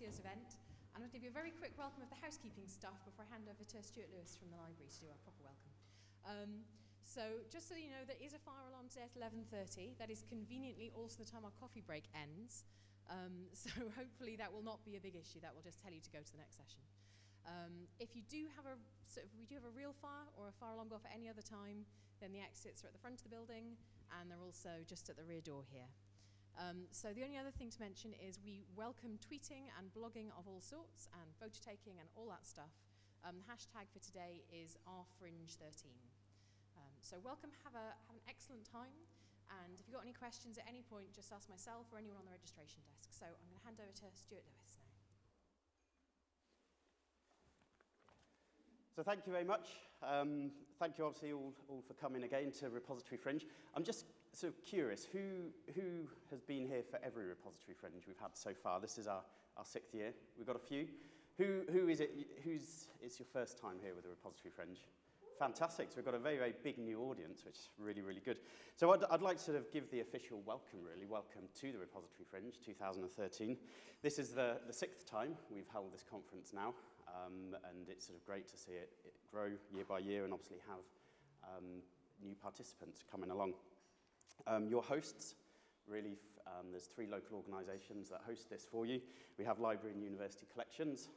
this year's event, and I'll give you a very quick welcome of the housekeeping stuff before I hand over to Stuart Lewis from the library to do our proper welcome. So just so you know, there is a fire alarm today at 11:30. That is conveniently also the time our coffee break ends. So hopefully that will not be a big issue. That will just tell you to go to the next session. If you do have we do have a real fire or a fire alarm go off at any other time, then the exits are at the front of the building, and they're also just at the rear door here. So the only other thing to mention is we welcome tweeting and blogging of all sorts, and photo taking and all that stuff. The hashtag for today is rFringe13. So welcome, have an excellent time, and if you've got any questions at any point, just ask myself or anyone on the registration desk. So I'm going to hand over to Stuart Lewis now. So thank you very much. Thank you obviously all for coming again to Repository Fringe. I'm just sort of curious, who has been here for every Repository Fringe we've had so far? This is our 6th year. We've got a few. Who is it? It's your first time here with the Repository Fringe? Fantastic. So we've got a very, very big new audience, which is really, really good. So I'd like to sort of give the official welcome, really. Welcome to the Repository Fringe 2013. This is the 6th time we've held this conference now, and it's sort of great to see it grow year by year and obviously have new participants coming along. Your hosts, really, there's 3 local organisations that host this for you. We have Library and University Collections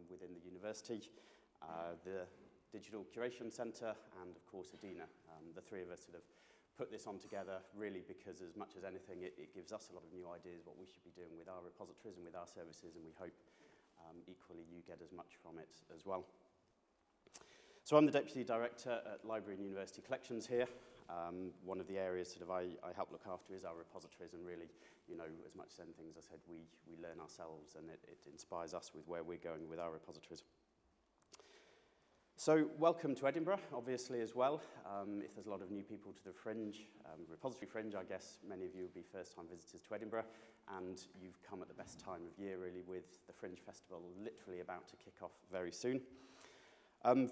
within the university, the Digital Curation Centre, and of course Adina. The 3 of us sort of put this on together really because as much as anything it gives us a lot of new ideas what we should be doing with our repositories and with our services, and we hope equally you get as much from it as well. So I'm the Deputy Director at Library and University Collections here. One of the areas sort of I help look after is our repositories, and really, you know, as much as anything, as I said, we learn ourselves, and it inspires us with where we're going with our repositories. So welcome to Edinburgh, obviously, as well. If there's a lot of new people to the Fringe, Repository Fringe, I guess many of you will be first-time visitors to Edinburgh, and you've come at the best time of year, really, with the Fringe Festival literally about to kick off very soon.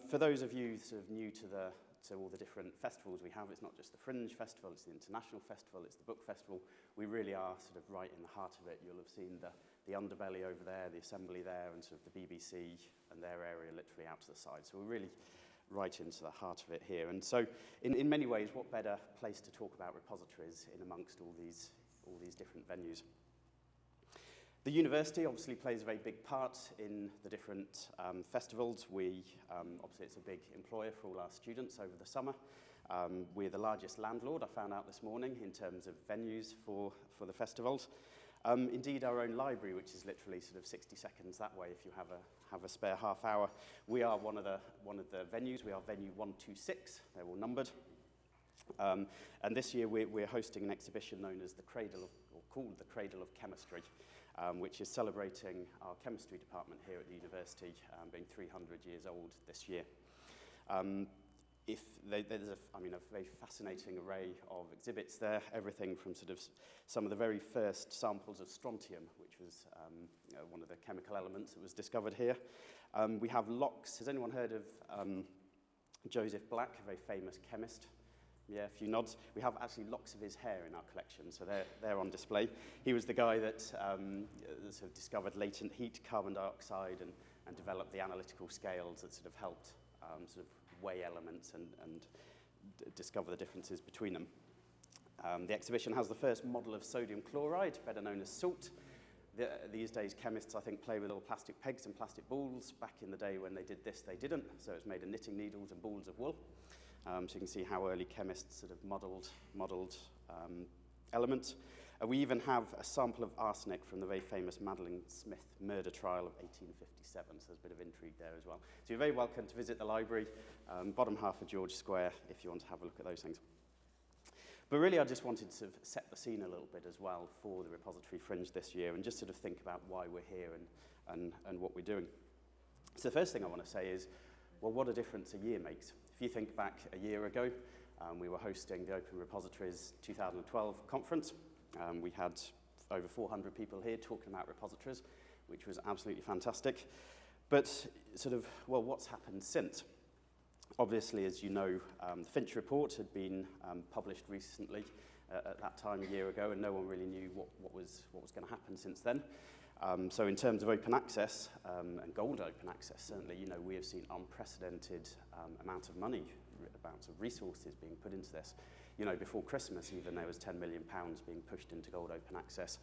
For those of you sort of new to all the different festivals we have, it's not just the Fringe Festival, it's the International Festival, it's the Book Festival. We really are sort of right in the heart of it. You'll have seen the underbelly over there, the assembly there, and sort of the BBC and their area literally out to the side. So we're really right into the heart of it here. And so in many ways, what better place to talk about repositories in amongst all these different venues. The university obviously plays a very big part in the different festivals. Obviously it's a big employer for all our students over the summer. We're the largest landlord, I found out this morning, in terms of venues for the festivals. Indeed, our own library, which is literally sort of 60 seconds that way if you have a spare half hour. We are one of the venues. We are venue 126. They're all numbered. And this year we're hosting an exhibition known as called the Cradle of Chemistry, which is celebrating our chemistry department here at the university, being 300 years old this year. There's a very fascinating array of exhibits there, everything from sort of some of the very first samples of strontium, which was one of the chemical elements that was discovered here. We have locks. Has anyone heard of Joseph Black, a very famous chemist? Yeah, a few nods. We have actually locks of his hair in our collection, so they're on display. He was the guy that sort of discovered latent heat, carbon dioxide, and developed the analytical scales that sort of helped sort of weigh elements and discover the differences between them. The exhibition has the first model of sodium chloride, better known as salt. These days, chemists, I think, play with little plastic pegs and plastic balls. Back in the day when they did this, they didn't, so it's made of knitting needles and balls of wool. So you can see how early chemists sort of modelled elements. We even have a sample of arsenic from the very famous Madeline Smith murder trial of 1857, so there's a bit of intrigue there as well. So you're very welcome to visit the library, bottom half of George Square, if you want to have a look at those things. But really, I just wanted to sort of set the scene a little bit as well for the Repository Fringe this year, and just sort of think about why we're here and what we're doing. So the first thing I want to say is, well, what a difference a year makes. If you think back a year ago, we were hosting the Open Repositories 2012 conference. We had over 400 people here talking about repositories, which was absolutely fantastic. But sort of, well, what's happened since? Obviously, as you know, the Finch report had been published recently at that time a year ago, and no one really knew what was going to happen since then. So in terms of open access and gold open access, certainly, we have seen unprecedented amount of money, amounts of resources being put into this. Before Christmas, even there was £10 million being pushed into gold open access.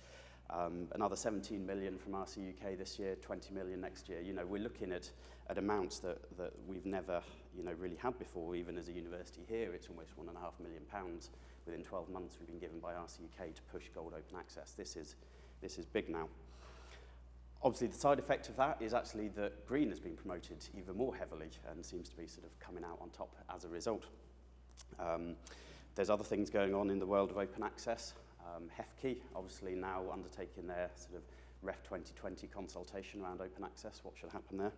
Another 17 million from RC UK this year, 20 million next year. We're looking at amounts that we've never, really had before. Even as a university here, it's almost £1.5 million within 12 months we've been given by RC UK to push gold open access. This is big now. Obviously, the side effect of that is actually that green has been promoted even more heavily and seems to be sort of coming out on top as a result. There's other things going on in the world of open access. Jacqui, obviously now undertaking their sort of Ref 2020 consultation around open access, what should happen there.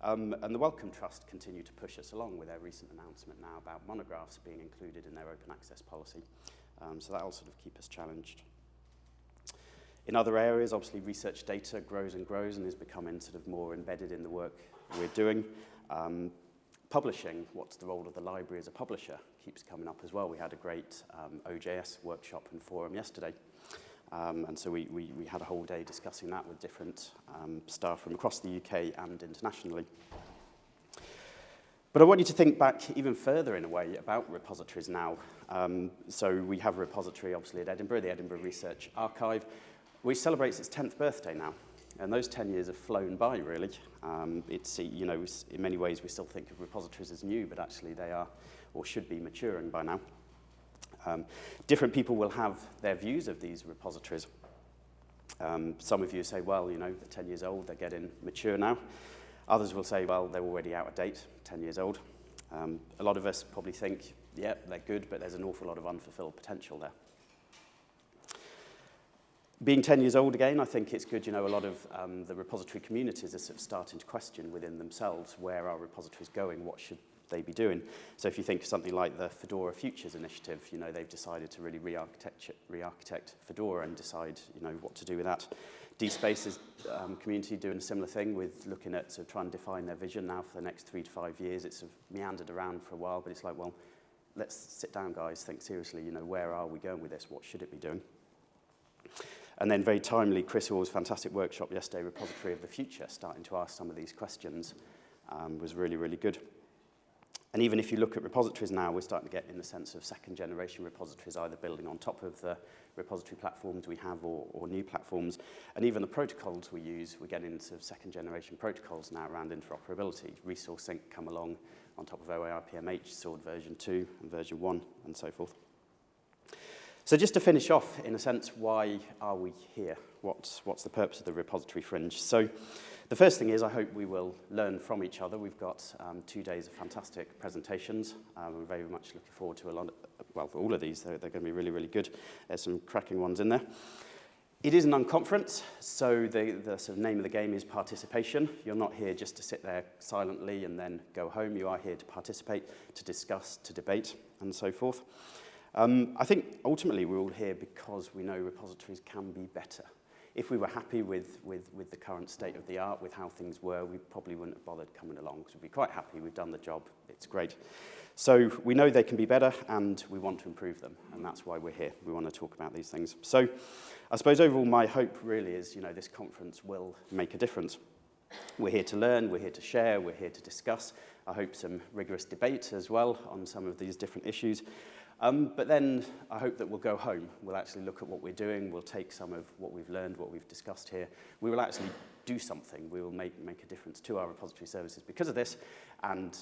And the Wellcome Trust continue to push us along with their recent announcement now about monographs being included in their open access policy. So that'll sort of keep us challenged. In other areas, obviously research data grows and is becoming sort of more embedded in the work we're doing. Publishing, what's the role of the library as a publisher, keeps coming up as well. We had a great OJS workshop and forum yesterday. And so we had a whole day discussing that with different staff from across the UK and internationally. But I want you to think back even further in a way about repositories now. So we have a repository obviously at Edinburgh, the Edinburgh Research Archive, which celebrates its 10th birthday now. And those 10 years have flown by, really. It's, in many ways we still think of repositories as new, but actually they are, or should be, maturing by now. Different people will have their views of these repositories. Some of you say, well, they're 10 years old, they're getting mature now. Others will say, well, they're already out of date, 10 years old. A lot of us probably think, yeah, they're good, but there's an awful lot of unfulfilled potential there. Being 10 years old again, I think it's good, a lot of the repository communities are sort of starting to question within themselves, where are repositories going, what should they be doing? So if you think of something like the Fedora Futures initiative, they've decided to really re-architect Fedora and decide, what to do with that. DSpace's community doing a similar thing with looking at sort of trying to define their vision now for the next 3 to 5 years. It's sort of meandered around for a while, but it's like, well, let's sit down, guys, think seriously, where are we going with this? What should it be doing? And then very timely, Chris Hall's fantastic workshop yesterday, Repository of the Future, starting to ask some of these questions, was really, really good. And even if you look at repositories now, we're starting to get in the sense of second generation repositories, either building on top of the repository platforms we have or new platforms. And even the protocols we use, we're getting into second generation protocols now around interoperability. Resource Sync come along on top of OAR-PMH, SWORD version 2 and version 1 and so forth. So just to finish off, in a sense, why are we here? What's the purpose of the Repository Fringe? So the first thing is I hope we will learn from each other. We've got 2 days of fantastic presentations. We're very much looking forward to for all of these. They're going to be really, really good. There's some cracking ones in there. It is an unconference, so the sort of name of the game is participation. You're not here just to sit there silently and then go home. You are here to participate, to discuss, to debate, and so forth. I think ultimately we're all here because we know repositories can be better. If we were happy with the current state of the art, with how things were, we probably wouldn't have bothered coming along, because we'd be quite happy, we've done the job, it's great. So we know they can be better and we want to improve them, and that's why we're here. We want to talk about these things. So I suppose overall my hope really is, this conference will make a difference. We're here to learn, we're here to share, we're here to discuss. I hope some rigorous debate as well on some of these different issues. But then I hope that we'll go home. We'll actually look at what we're doing. We'll take some of what we've learned, what we've discussed here. We will actually do something. We will make a difference to our repository services because of this. And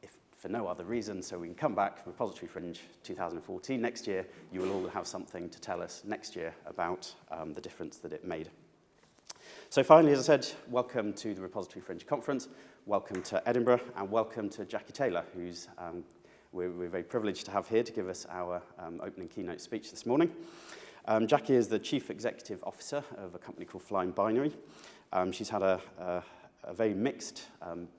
if for no other reason, so we can come back, Repository Fringe 2014, next year, you will all have something to tell us next year about the difference that it made. So finally, as I said, welcome to the Repository Fringe Conference. Welcome to Edinburgh, and welcome to Jacqui Taylor, who's we're very privileged to have here to give us our opening keynote speech this morning. Jacqui is the Chief Executive Officer of a company called Flying Binary. She's had a very mixed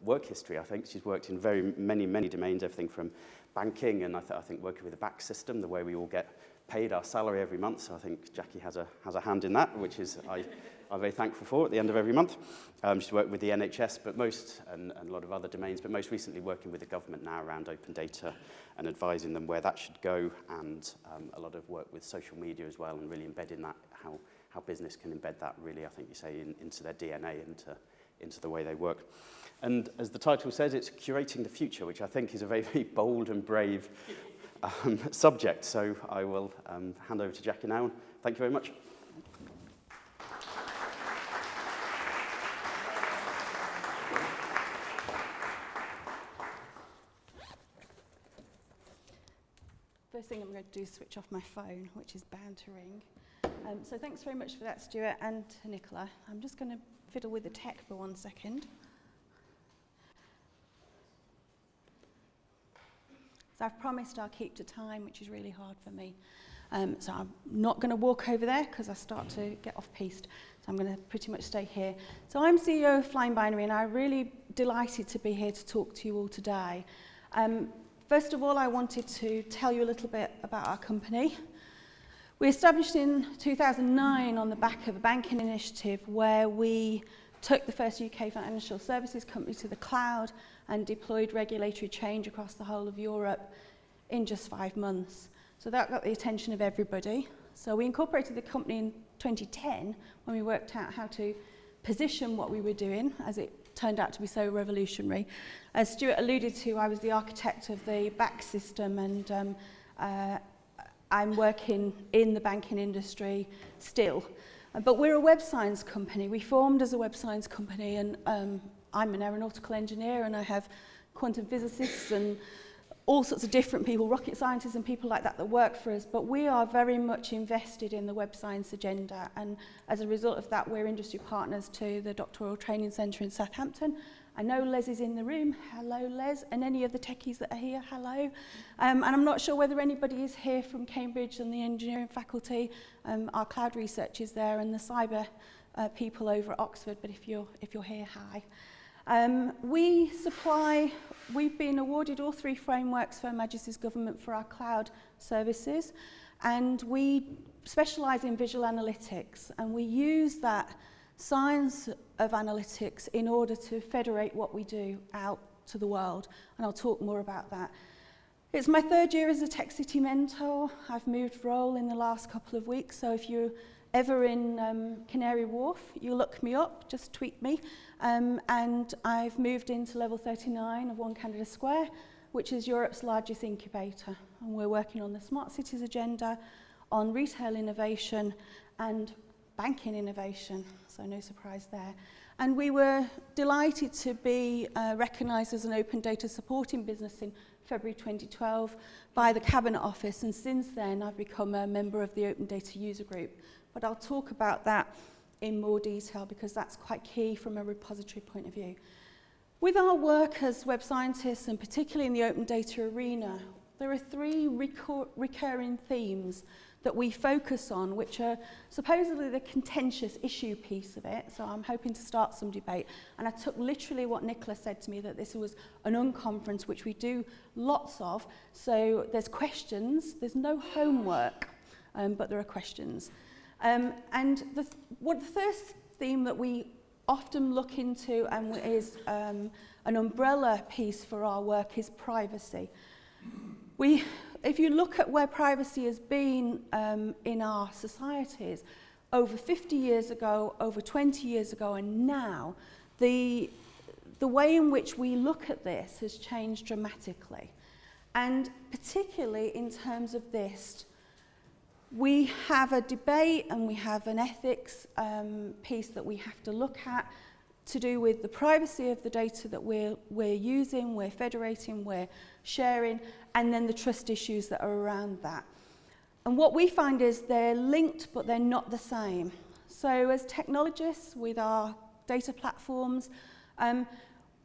work history, I think. She's worked in very many domains, everything from banking and I think working with the back system, the way we all get paid our salary every month. So I think Jacqui has a hand in that, which is I'm very thankful for at the end of every month. She's worked with the NHS, but and a lot of other domains, but most recently working with the government now around open data and advising them where that should go, and a lot of work with social media as well, and really embedding that, how business can embed that really, I think you say, into their DNA, into the way they work. And as the title says, it's Curating the Future, which I think is a very, very bold and brave subject. So I will hand over to Jacqui now. Thank you very much. First thing I'm going to do is switch off my phone, which is bound to ring. So thanks very much for that, Stuart and Nicola. I'm just going to fiddle with the tech for 1 second. So I've promised I'll keep to time, which is really hard for me. So I'm not going to walk over there because I start to get off-piste. So I'm going to pretty much stay here. So I'm CEO of Flying Binary, and I'm really delighted to be here to talk to you all today. First of all, I wanted to tell you a little bit about our company. We established in 2009 on the back of a banking initiative where we took the first UK financial services company to the cloud and deployed regulatory change across the whole of Europe in just 5 months. So that got the attention of everybody. So we incorporated the company in 2010 when we worked out how to position what we were doing, as it turned out to be so revolutionary. As Stuart alluded to, I was the architect of the back system, and I'm working in the banking industry still. But we're a web science company. We formed as a web science company, and I'm an aeronautical engineer, and I have quantum physicists and all sorts of different people, rocket scientists and people like that work for us. But we are very much invested in the web science agenda, and as a result of that, we're industry partners to the Doctoral Training Centre in Southampton. I know Les is in the room. Hello, Les. And any of the techies that are here, hello. And I'm not sure whether anybody is here from Cambridge and the engineering faculty. Our cloud research is there, and the cyber people over at Oxford. But if you're here, hi. We've been awarded all 3 frameworks for Her Majesty's Government for our cloud services, and we specialise in visual analytics, and we use that science of analytics in order to federate what we do out to the world, and I'll talk more about that. It's my 3rd year as a Tech City mentor. I've moved role in the last couple of weeks, so if you're ever in Canary Wharf, you look me up, just tweet me. And I've moved into level 39 of One Canada Square, which is Europe's largest incubator. And we're working on the smart cities agenda, on retail innovation and banking innovation, so no surprise there. And we were delighted to be recognised as an open data supporting business in February 2012 by the Cabinet Office, and since then I've become a member of the Open Data User Group. But I'll talk about that in more detail because that's quite key from a repository point of view. With our work as web scientists, and particularly in the open data arena, there are 3 recurring themes that we focus on, which are supposedly the contentious issue piece of it. So I'm hoping to start some debate. And I took literally what Nicola said to me, that this was an unconference, which we do lots of. So there's questions, there's no homework, but there are questions. And the first theme that we often look into and is an umbrella piece for our work is privacy. If you look at where privacy has been in our societies, over 50 years ago, over 20 years ago, and now, the way in which we look at this has changed dramatically. And particularly in terms of this, we have a debate and we have an ethics piece that we have to look at to do with the privacy of the data that we're using, we're federating, we're sharing, and then the trust issues that are around that. And what we find is they're linked, but they're not the same. So as technologists with our data platforms,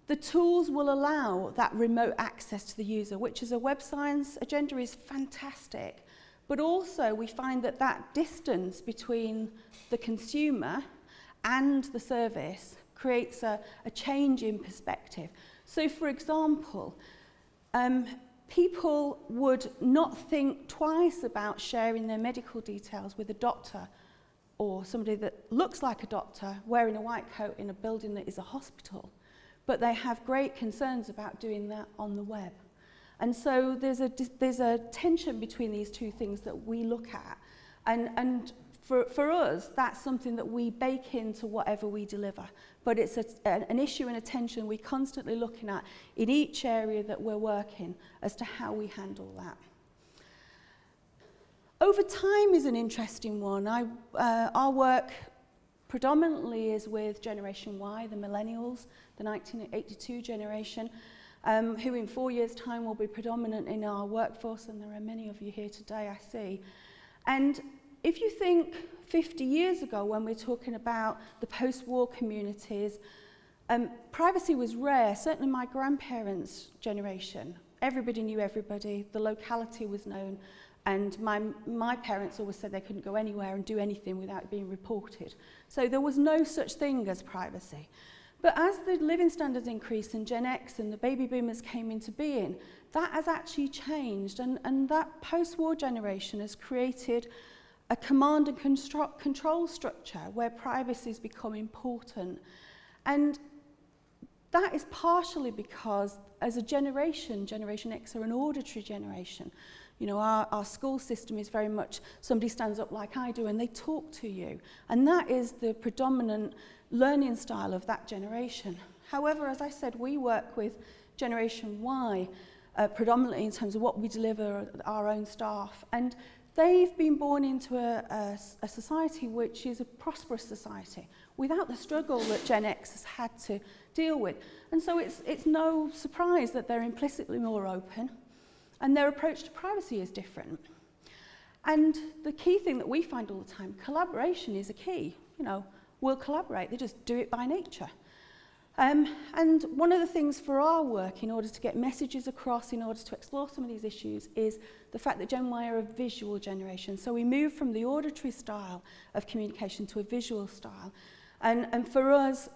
the tools will allow that remote access to the user, which as a web science agenda is fantastic. But also we find that that distance between the consumer and the service creates a change in perspective. So for example, people would not think twice about sharing their medical details with a doctor or somebody that looks like a doctor wearing a white coat in a building that is a hospital, but they have great concerns about doing that on the web. And so there's a tension between these 2 things that we look at. And For us, that's something that we bake into whatever we deliver. But it's an issue and a tension we're constantly looking at in each area that we're working as to how we handle that. Over time is an interesting one. Our work predominantly is with Generation Y, the millennials, the 1982 generation, who in 4 years' time will be predominant in our workforce, and there are many of you here today, I see. And if you think 50 years ago, when we're talking about the post-war communities, privacy was rare. Certainly my grandparents' generation, everybody knew everybody, the locality was known, and my parents always said they couldn't go anywhere and do anything without being reported. So there was no such thing as privacy. But as the living standards increased and Gen X and the baby boomers came into being, that has actually changed, and that post-war generation has created a command and control structure where privacy has become important. And that is partially because as a generation, Generation X are an auditory generation. You know, our school system is very much somebody stands up like I do and they talk to you. And that is the predominant learning style of that generation. However, as I said, we work with Generation Y predominantly in terms of what we deliver our own staff. And they've been born into a society which is a prosperous society without the struggle that Gen X has had to deal with. And so it's no surprise that they're implicitly more open and their approach to privacy is different. And the key thing that we find all the time, collaboration is a key. You know, we'll collaborate, they just do it by nature. And one of the things for our work, in order to get messages across, in order to explore some of these issues, is the fact that Gen Y are a visual generation. So we move from the auditory style of communication to a visual style. And for us,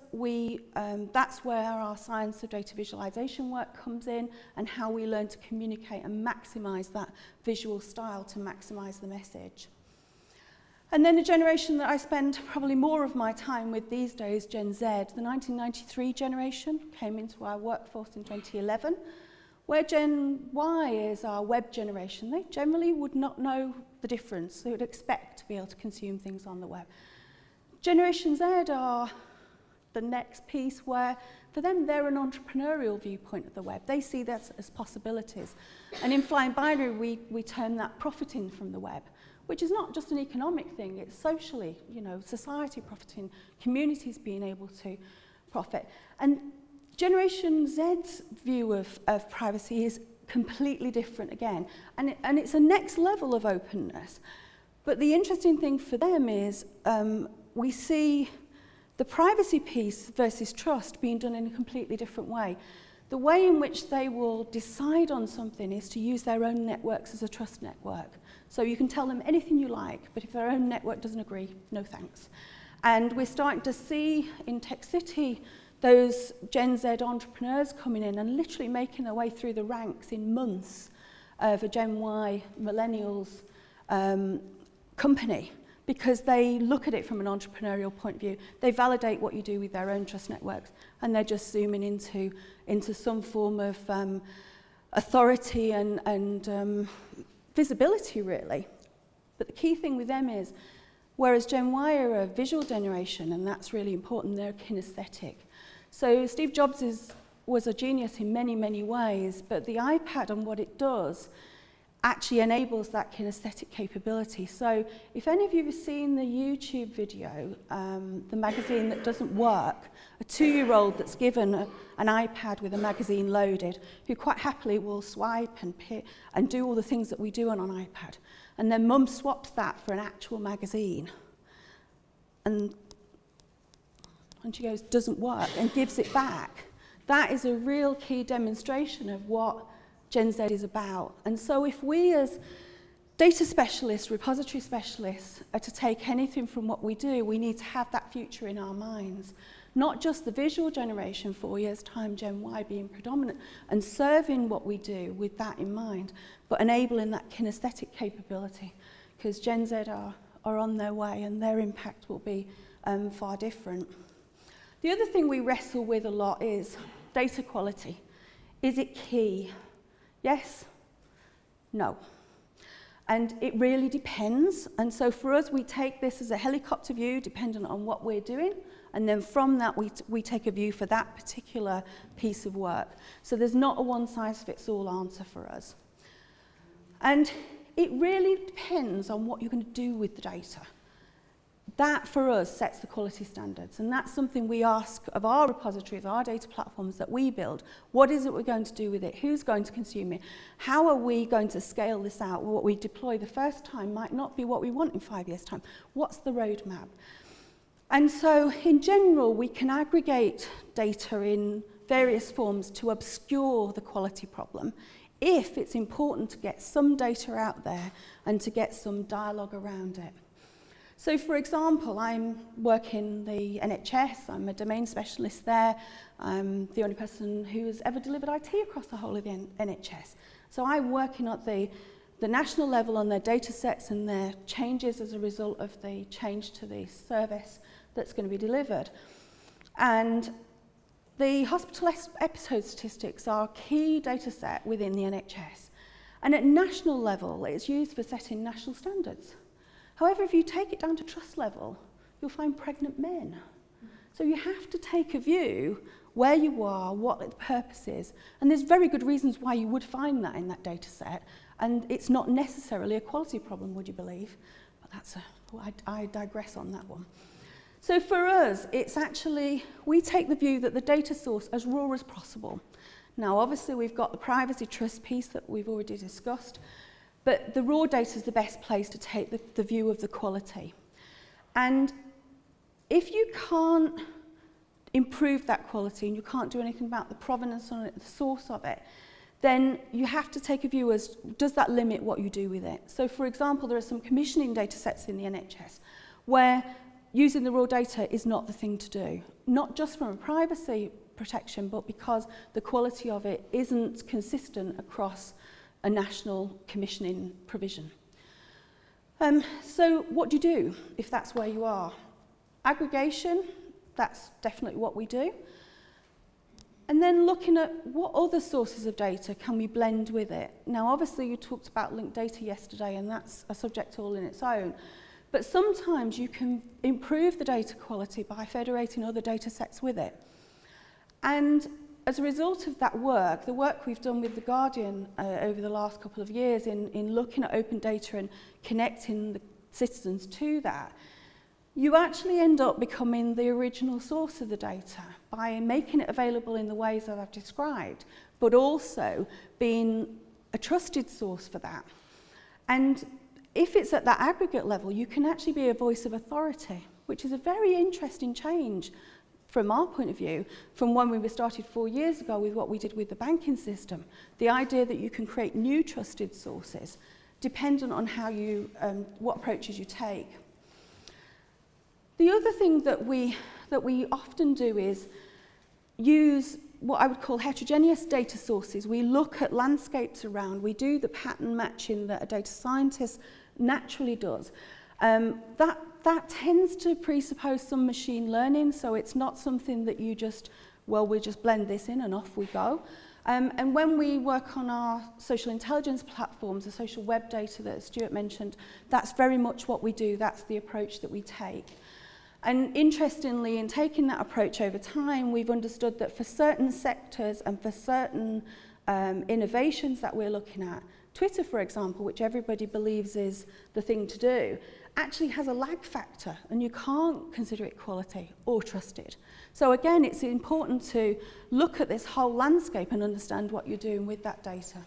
that's where our science of data visualization work comes in, and how we learn to communicate and maximize that visual style to maximize the message. And then a generation that I spend probably more of my time with these days, Gen Z, the 1993 generation, came into our workforce in 2011, where Gen Y is our web generation. They generally would not know the difference. They would expect to be able to consume things on the web. Generation Z are the next piece where, for them, they're an entrepreneurial viewpoint of the web. They see that as possibilities. And in Flying Binary, we term that profiting from the web, which is not just an economic thing, it's socially, you know, society profiting, communities being able to profit. And Generation Z's view of privacy is completely different again. And it's a next level of openness. But the interesting thing for them is we see the privacy piece versus trust being done in a completely different way. The way in which they will decide on something is to use their own networks as a trust network. So you can tell them anything you like, but if their own network doesn't agree, no thanks. And we're starting to see in Tech City those Gen Z entrepreneurs coming in and literally making their way through the ranks in months of a Gen Y millennials company, because they look at it from an entrepreneurial point of view. They validate what you do with their own trust networks, and they're just zooming into some form of authority and visibility, really. But the key thing with them is, whereas Gen Y are a visual generation, and that's really important, they're kinesthetic. So Steve Jobs was a genius in many, many ways, but the iPad and what it does actually enables that kinesthetic capability. So if any of you have seen the YouTube video, the magazine that doesn't work, a 2-year-old that's given an iPad with a magazine loaded, who quite happily will swipe and do all the things that we do on an iPad. And then mum swaps that for an actual magazine. And she goes, doesn't work, and gives it back. That is a real key demonstration of what Gen Z is about. And so if we as data specialists, repository specialists, are to take anything from what we do, we need to have that future in our minds. Not just the visual generation, 4 years' time, Gen Y being predominant, and serving what we do with that in mind, but enabling that kinesthetic capability, because Gen Z are on their way and their impact will be far different. The other thing we wrestle with a lot is data quality. Is it key? Yes? No. And it really depends. And so for us, we take this as a helicopter view, dependent on what we're doing. And then from that, we take a view for that particular piece of work. So there's not a one-size-fits-all answer for us. And it really depends on what you're going to do with the data. That, for us, sets the quality standards. And that's something we ask of our repositories, our data platforms that we build. What is it we're going to do with it? Who's going to consume it? How are we going to scale this out? What we deploy the first time might not be what we want in 5 years' time. What's the roadmap? And so, in general, we can aggregate data in various forms to obscure the quality problem if it's important to get some data out there and to get some dialogue around it. So, for example, I'm working the NHS, I'm a domain specialist there, I'm the only person who has ever delivered IT across the whole of the NHS. So I'm working at the national level on their data sets and their changes as a result of the change to the service that's going to be delivered. And the hospital episode statistics are a key data set within the NHS. And at national level, it's used for setting national standards. However, if you take it down to trust level, you'll find pregnant men. So you have to take a view where you are, what the purpose is. And there's very good reasons why you would find that in that data set. And it's not necessarily a quality problem, would you believe? But I digress on that one. So for us, it's actually, we take the view that the data source as raw as possible. Now, obviously, we've got the privacy trust piece that we've already discussed. But the raw data is the best place to take the view of the quality. And if you can't improve that quality and you can't do anything about the provenance on it, the source of it, then you have to take a view as, does that limit what you do with it? So, for example, there are some commissioning data sets in the NHS where using the raw data is not the thing to do. Not just from a privacy protection, but because the quality of it isn't consistent across a national commissioning provision. So what do you do if that's where you are? Aggregation, that's definitely what we do. And then looking at what other sources of data can we blend with it. Now, obviously, you talked about linked data yesterday, and that's a subject all in its own. But sometimes you can improve the data quality by federating other data sets with it. And as a result of that work, the work we've done with The Guardian over the last couple of years in looking at open data and connecting the citizens to that, you actually end up becoming the original source of the data by making it available in the ways that I've described, but also being a trusted source for that. And if it's at that aggregate level, you can actually be a voice of authority, which is a very interesting change from our point of view, from when we started 4 years ago with what we did with the banking system. The idea that you can create new trusted sources dependent on how you, what approaches you take. The other thing that we often do is use what I would call heterogeneous data sources. We look at landscapes around, we do the pattern matching that a data scientist naturally does. That tends to presuppose some machine learning, so it's not something that you just, well, we just blend this in and off we go. And when we work on our social intelligence platforms, the social web data that Stuart mentioned, that's very much what we do, that's the approach that we take. And interestingly, in taking that approach over time, we've understood that for certain sectors and for certain innovations that we're looking at, Twitter, for example, which everybody believes is the thing to do, actually has a lag factor, and you can't consider it quality or trusted. So again, it's important to look at this whole landscape and understand what you're doing with that data.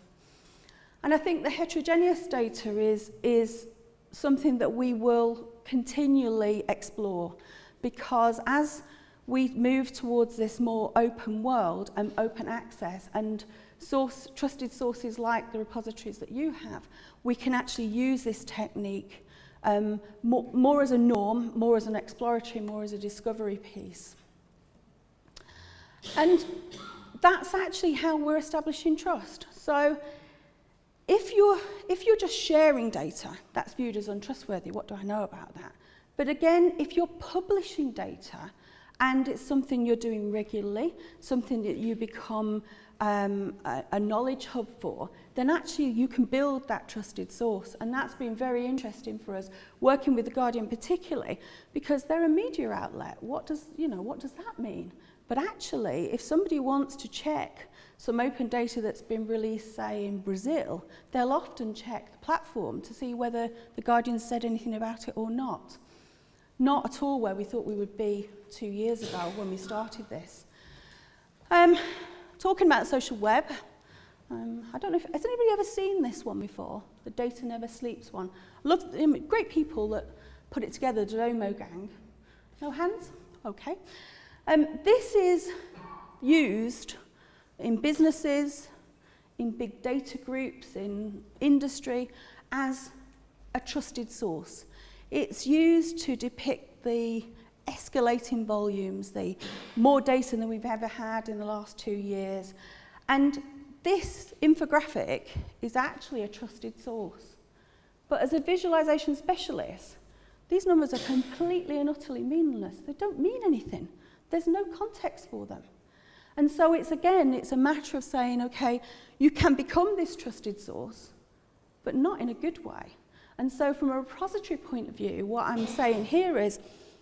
And I think the heterogeneous data is something that we will continually explore, because as we move towards this more open world and open access and trusted sources like the repositories that you have, we can actually use this technique more as a norm, more as an exploratory, more as a discovery piece. And that's actually how we're establishing trust. So if you're just sharing data, that's viewed as untrustworthy. What do I know about that? But again, if you're publishing data and it's something you're doing regularly, something that you become a knowledge hub for, then actually you can build that trusted source. And that's been very interesting for us, working with The Guardian particularly, because they're a media outlet. What does that mean? But actually, if somebody wants to check some open data that's been released, say, in Brazil, they'll often check the platform to see whether The Guardian said anything about it or not. Not at all where we thought we would be 2 years ago when we started this. Talking about social web, I don't know if, has anybody ever seen this one before? The Data Never Sleeps one. Great people that put it together, the Domo gang. No hands? Okay. This is used in businesses, in big data groups, in industry, as a trusted source. It's used to depict the escalating volumes, the more data than we've ever had in the last 2 years. And this infographic is actually a trusted source. But as a visualization specialist, these numbers are completely and utterly meaningless. They don't mean anything. There's no context for them. And so it's a matter of saying, okay, you can become this trusted source, but not in a good way. And so from a repository point of view, what I'm saying here is,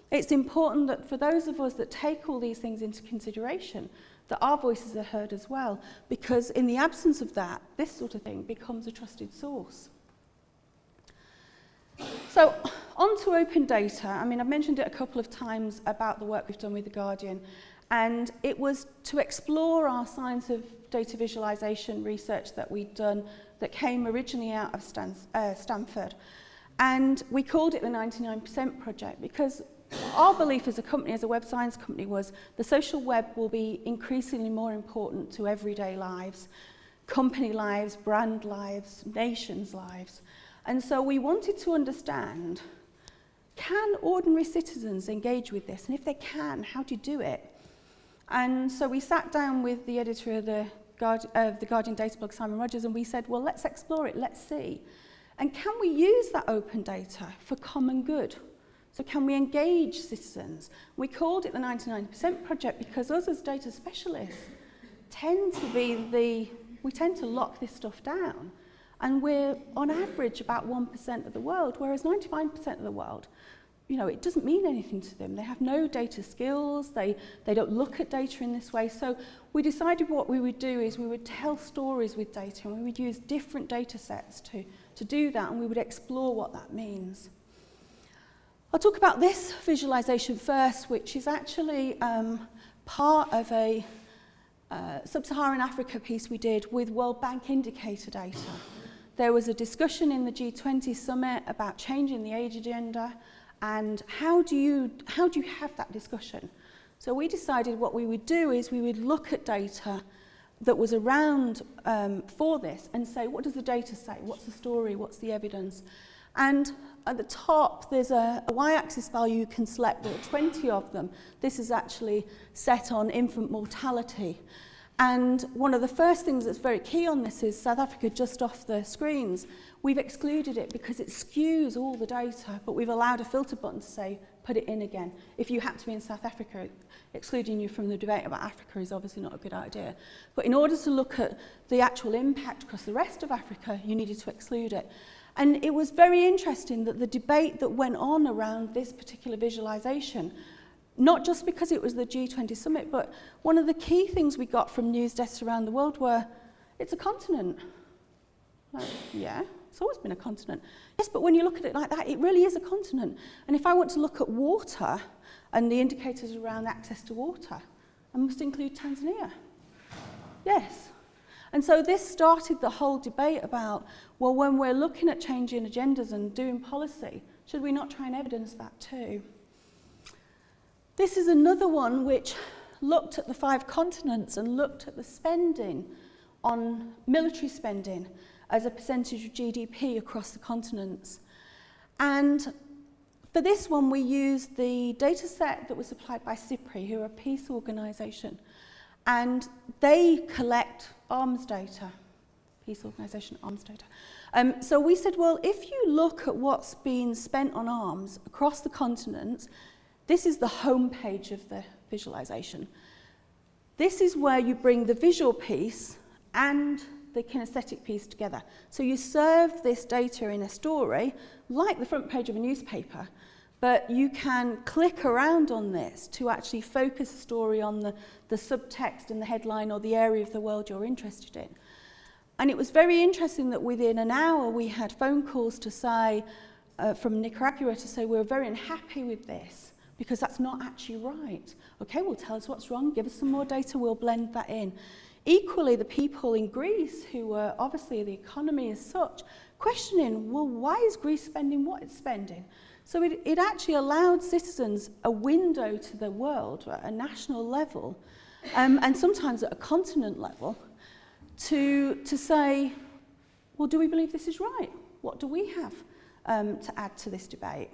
it's important that for those of us that take all these things into consideration, that our voices are heard as well, because in the absence of that, this sort of thing becomes a trusted source. So, on to open data. I mean, I've mentioned it a couple of times about the work we've done with The Guardian, and it was to explore our science of data visualization research that we'd done that came originally out of Stanford. And we called it the 99% Project because our belief as a company, as a web science company, was the social web will be increasingly more important to everyday lives, company lives, brand lives, nations' lives. And so we wanted to understand, can ordinary citizens engage with this? And if they can, how do you do it? And so we sat down with the editor of the Guardian data blog, Simon Rogers, and we said, well, let's explore it, let's see. And can we use that open data for common good? So can we engage citizens? We called it the 99% Project because us as data specialists tend to lock this stuff down. And we're on average about 1% of the world, whereas 99% of the world, it doesn't mean anything to them. They have no data skills, they don't look at data in this way. So we decided what we would do is we would tell stories with data, and we would use different data sets to do that, and we would explore what that means. I'll talk about this visualization first, which is actually part of a Sub-Saharan Africa piece we did with World Bank indicator data. There was a discussion in the G20 summit about changing the age agenda, and how do you have that discussion? So we decided what we would do is we would look at data that was around for this and say, what does the data say? What's the story? What's the evidence? And at the top, there's a y-axis value you can select. There are 20 of them. This is actually set on infant mortality. And one of the first things that's very key on this is South Africa just off the screens. We've excluded it because it skews all the data, but we've allowed a filter button to say, put it in again. If you happen to be in South Africa, excluding you from the debate about Africa is obviously not a good idea. But in order to look at the actual impact across the rest of Africa, you needed to exclude it. And it was very interesting that the debate that went on around this particular visualization, not just because it was the G20 summit, but one of the key things we got from news desks around the world were, it's a continent. Like, yeah, it's always been a continent. Yes, but when you look at it like that, it really is a continent. And if I want to look at water and the indicators around access to water, I must include Tanzania. Yes. And so this started the whole debate about, well, when we're looking at changing agendas and doing policy, should we not try and evidence that too? This is another one which looked at the 5 continents and looked at the spending on military spending as a percentage of GDP across the continents. And for this one, we used the data set that was supplied by CIPRI, who are a peace organisation. And they collect arms data, peace organisation arms data. So we said, well, if you look at what's been spent on arms across the continents, this is the home page of the visualization. This is where you bring the visual piece and the kinesthetic piece together. So you serve this data in a story, like the front page of a newspaper, but you can click around on this to actually focus the story on the subtext and the headline or the area of the world you're interested in. And it was very interesting that within an hour we had phone calls to say, from Nicaragua to say, we're very unhappy with this because that's not actually right. Okay, well, tell us what's wrong, give us some more data, we'll blend that in. Equally, the people in Greece, who were obviously the economy as such, questioning, well, why is Greece spending what it's spending? So it actually allowed citizens a window to the world at a national level, and sometimes at a continent level, to say, well, do we believe this is right? What do we have to add to this debate?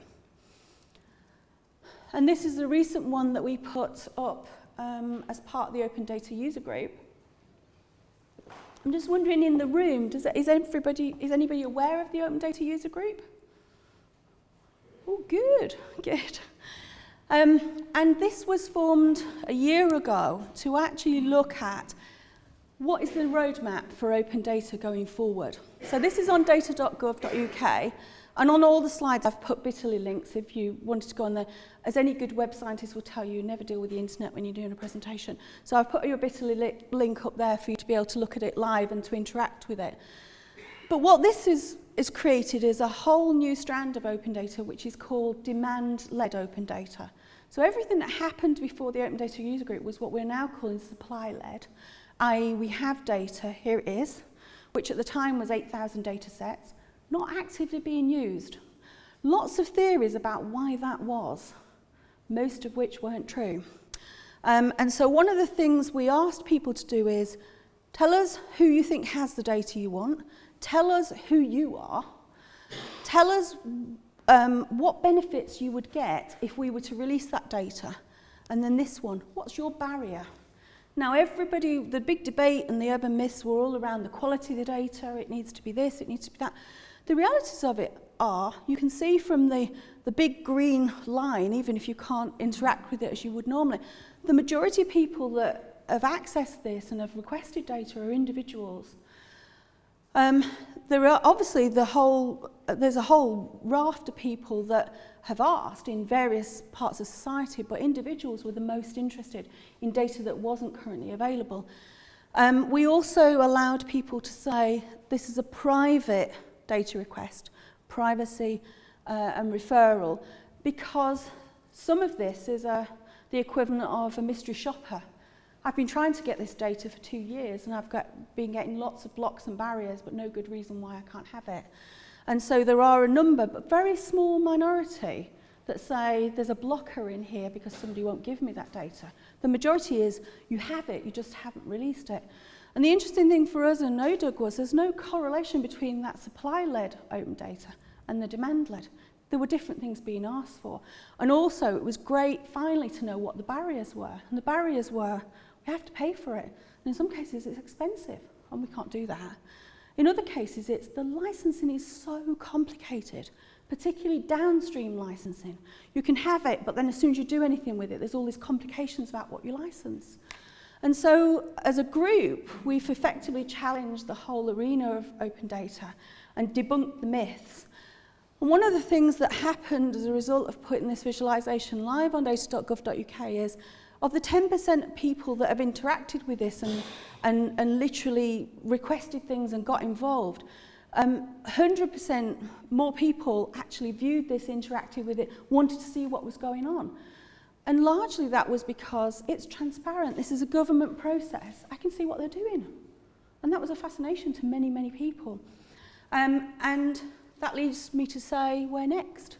And this is a recent one that we put up as part of the Open Data User Group. I'm just wondering in the room, is anybody aware of the Open Data User Group? Oh, good, good. And this was formed a year ago to actually look at what is the roadmap for open data going forward. So this is on data.gov.uk, and on all the slides I've put bit.ly links if you wanted to go on there. As any good web scientist will tell you, never deal with the internet when you're doing a presentation. So I've put your bit.ly link up there for you to be able to look at it live and to interact with it. But what this is created is a whole new strand of open data, which is called demand-led open data. So everything that happened before the Open Data User Group was what we're now calling supply-led, i.e. we have data, here it is, which at the time was 8,000 data sets, not actively being used. Lots of theories about why that was, most of which weren't true. And so one of the things we asked people to do is, tell us who you think has the data you want, tell us who you are, tell us what benefits you would get if we were to release that data, and then this one, what's your barrier? Now everybody, the big debate and the urban myths were all around the quality of the data, it needs to be this, it needs to be that. The realities of it are, you can see from the big green line, even if you can't interact with it as you would normally, the majority of people that have accessed this and have requested data are individuals. There are obviously there's a whole raft of people that have asked in various parts of society, but individuals were the most interested in data that wasn't currently available. We also allowed people to say this is a private data request, privacy and referral, because some of this is the equivalent of a mystery shopper. I've been trying to get this data for 2 years and I've been getting lots of blocks and barriers, but no good reason why I can't have it. And so there are a number, but very small minority, that say there's a blocker in here because somebody won't give me that data. The majority is you have it, you just haven't released it. And the interesting thing for us in ODUG was there's no correlation between that supply-led open data and the demand-led. There were different things being asked for. And also it was great finally to know what the barriers were. And the barriers were, we have to pay for it. And in some cases it's expensive and we can't do that. In other cases it's the licensing is so complicated, particularly downstream licensing. You can have it, but then as soon as you do anything with it, there's all these complications about what you license. And so as a group, we've effectively challenged the whole arena of open data and debunked the myths. And one of the things that happened as a result of putting this visualization live on data.gov.uk is, of the 10% of people that have interacted with this and literally requested things and got involved, 100% more people actually viewed this, interacted with it, wanted to see what was going on. And largely that was because it's transparent. This is a government process. I can see what they're doing. And that was a fascination to many, many people. And that leads me to say, where next?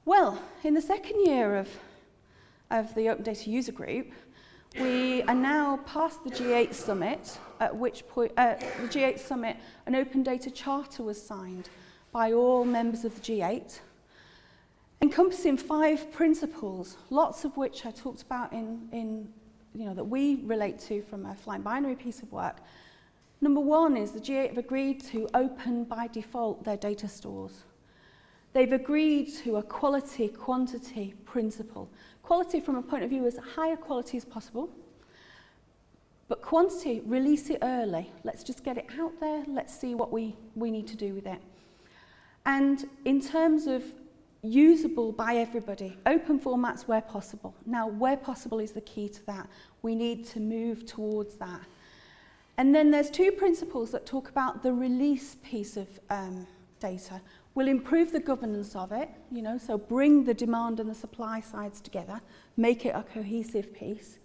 Well, in the second year of the Open Data User Group, we are now past the G8 summit, at which point, the G8 summit, an open data charter was signed by all members of the G8, encompassing 5 principles, lots of which I talked about that we relate to from a flying binary piece of work. Number 1 is the G8 have agreed to open by default their data stores. They've agreed to a quality-quantity principle. quality from a point of view as higher quality as possible. But quantity, release it early. Let's just get it out there. Let's see what we need to do with it. And in terms of usable by everybody, open formats where possible. Now, where possible is the key to that. We need to move towards that. And then there's two principles that talk about the release piece of data. We'll improve the governance of it, so bring the demand and the supply sides together, make it a cohesive piece.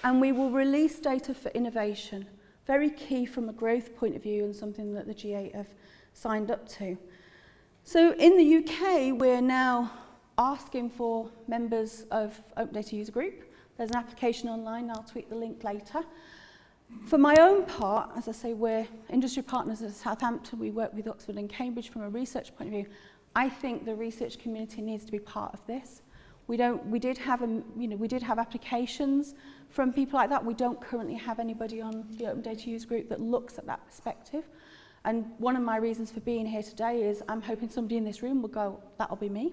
And we will release data for innovation, very key from a growth point of view and something that the G8 have signed up to. So in the UK, we're now asking for members of Open Data User Group. There's an application online, I'll tweet the link later. For my own part, as I say, we're industry partners at Southampton. We work with Oxford and Cambridge from a research point of view. I think the research community needs to be part of this. We did have applications from people like that. We don't currently have anybody on the Open Data User Group that looks at that perspective. And one of my reasons for being here today is I'm hoping somebody in this room will go, that'll be me.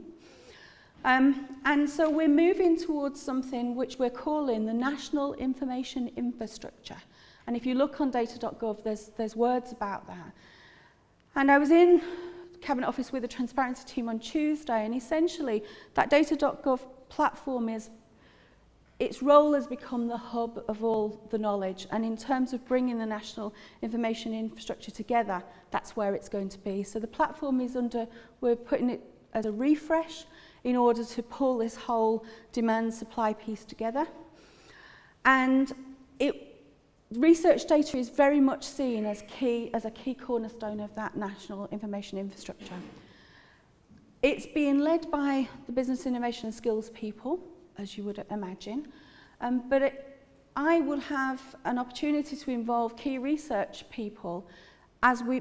And so we're moving towards something which we're calling the National Information Infrastructure. And if you look on data.gov, there's words about that. And I was in the Cabinet Office with the Transparency team on Tuesday, and essentially that data.gov platform its role has become the hub of all the knowledge. And in terms of bringing the National Information Infrastructure together, that's where it's going to be. So the platform is we're putting it as a refresh in order to pull this whole demand-supply piece together. And research data is very much seen as a key cornerstone of that National Information Infrastructure. It's being led by the business innovation and skills people, as you would imagine, but I will have an opportunity to involve key research people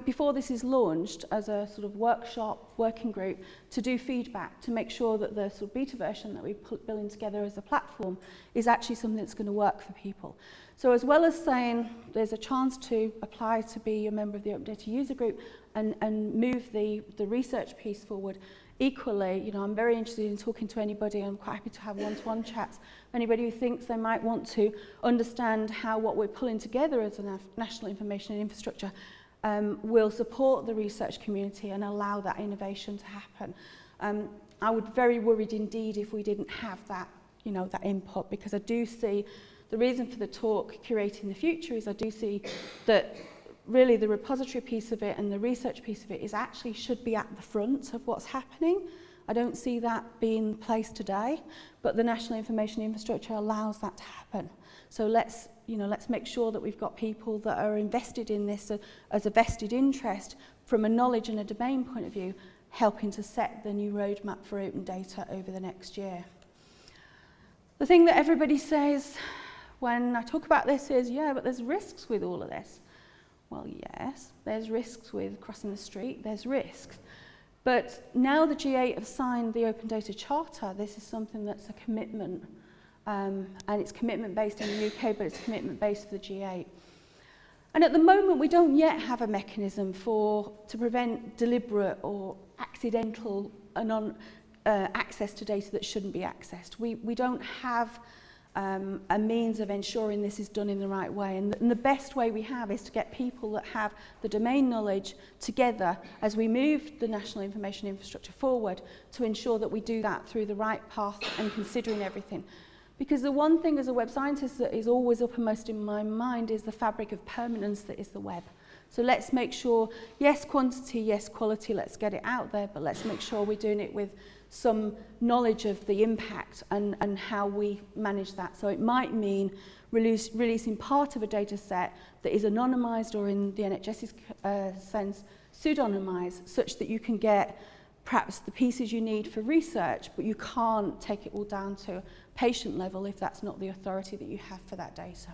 before this is launched as a sort of workshop, working group, to do feedback, to make sure that the sort of beta version that we're building together as a platform is actually something that's going to work for people. So as well as saying there's a chance to apply to be a member of the Open Data User Group and move the research piece forward, equally, I'm very interested in talking to anybody. I'm quite happy to have one-to-one chats. Anybody who thinks they might want to understand how what we're pulling together as a national information and infrastructure will support the research community and allow that innovation to happen. I would be very worried indeed if we didn't have that, that input, because I do see the reason for the talk, Curating the Future, is I do see that really the repository piece of it and the research piece of it should be at the front of what's happening. I don't see that being placed today, but the National Information Infrastructure allows that to happen. So let's make sure that we've got people that are invested in this as a vested interest from a knowledge and a domain point of view, helping to set the new roadmap for open data over the next year. The thing that everybody says when I talk about this is, yeah, but there's risks with all of this. Well, yes, there's risks with crossing the street, there's risks. But now the G8 have signed the Open Data Charter, this is something that's a commitment, and it's commitment based in the UK, but it's commitment based for the G8. And at the moment, we don't yet have a mechanism to prevent deliberate or accidental access to data that shouldn't be accessed. We don't have a means of ensuring this is done in the right way. And the best way we have is to get people that have the domain knowledge together as we move the National Information Infrastructure forward to ensure that we do that through the right path and considering everything. Because the one thing as a web scientist that is always uppermost in my mind is the fabric of permanence that is the web. So let's make sure, yes, quantity, yes, quality, let's get it out there, but let's make sure we're doing it with some knowledge of the impact and how we manage that. So it might mean releasing part of a data set that is anonymized, or in the NHS's sense, pseudonymized, such that you can get perhaps the pieces you need for research, but you can't take it all down to patient level if that's not the authority that you have for that data.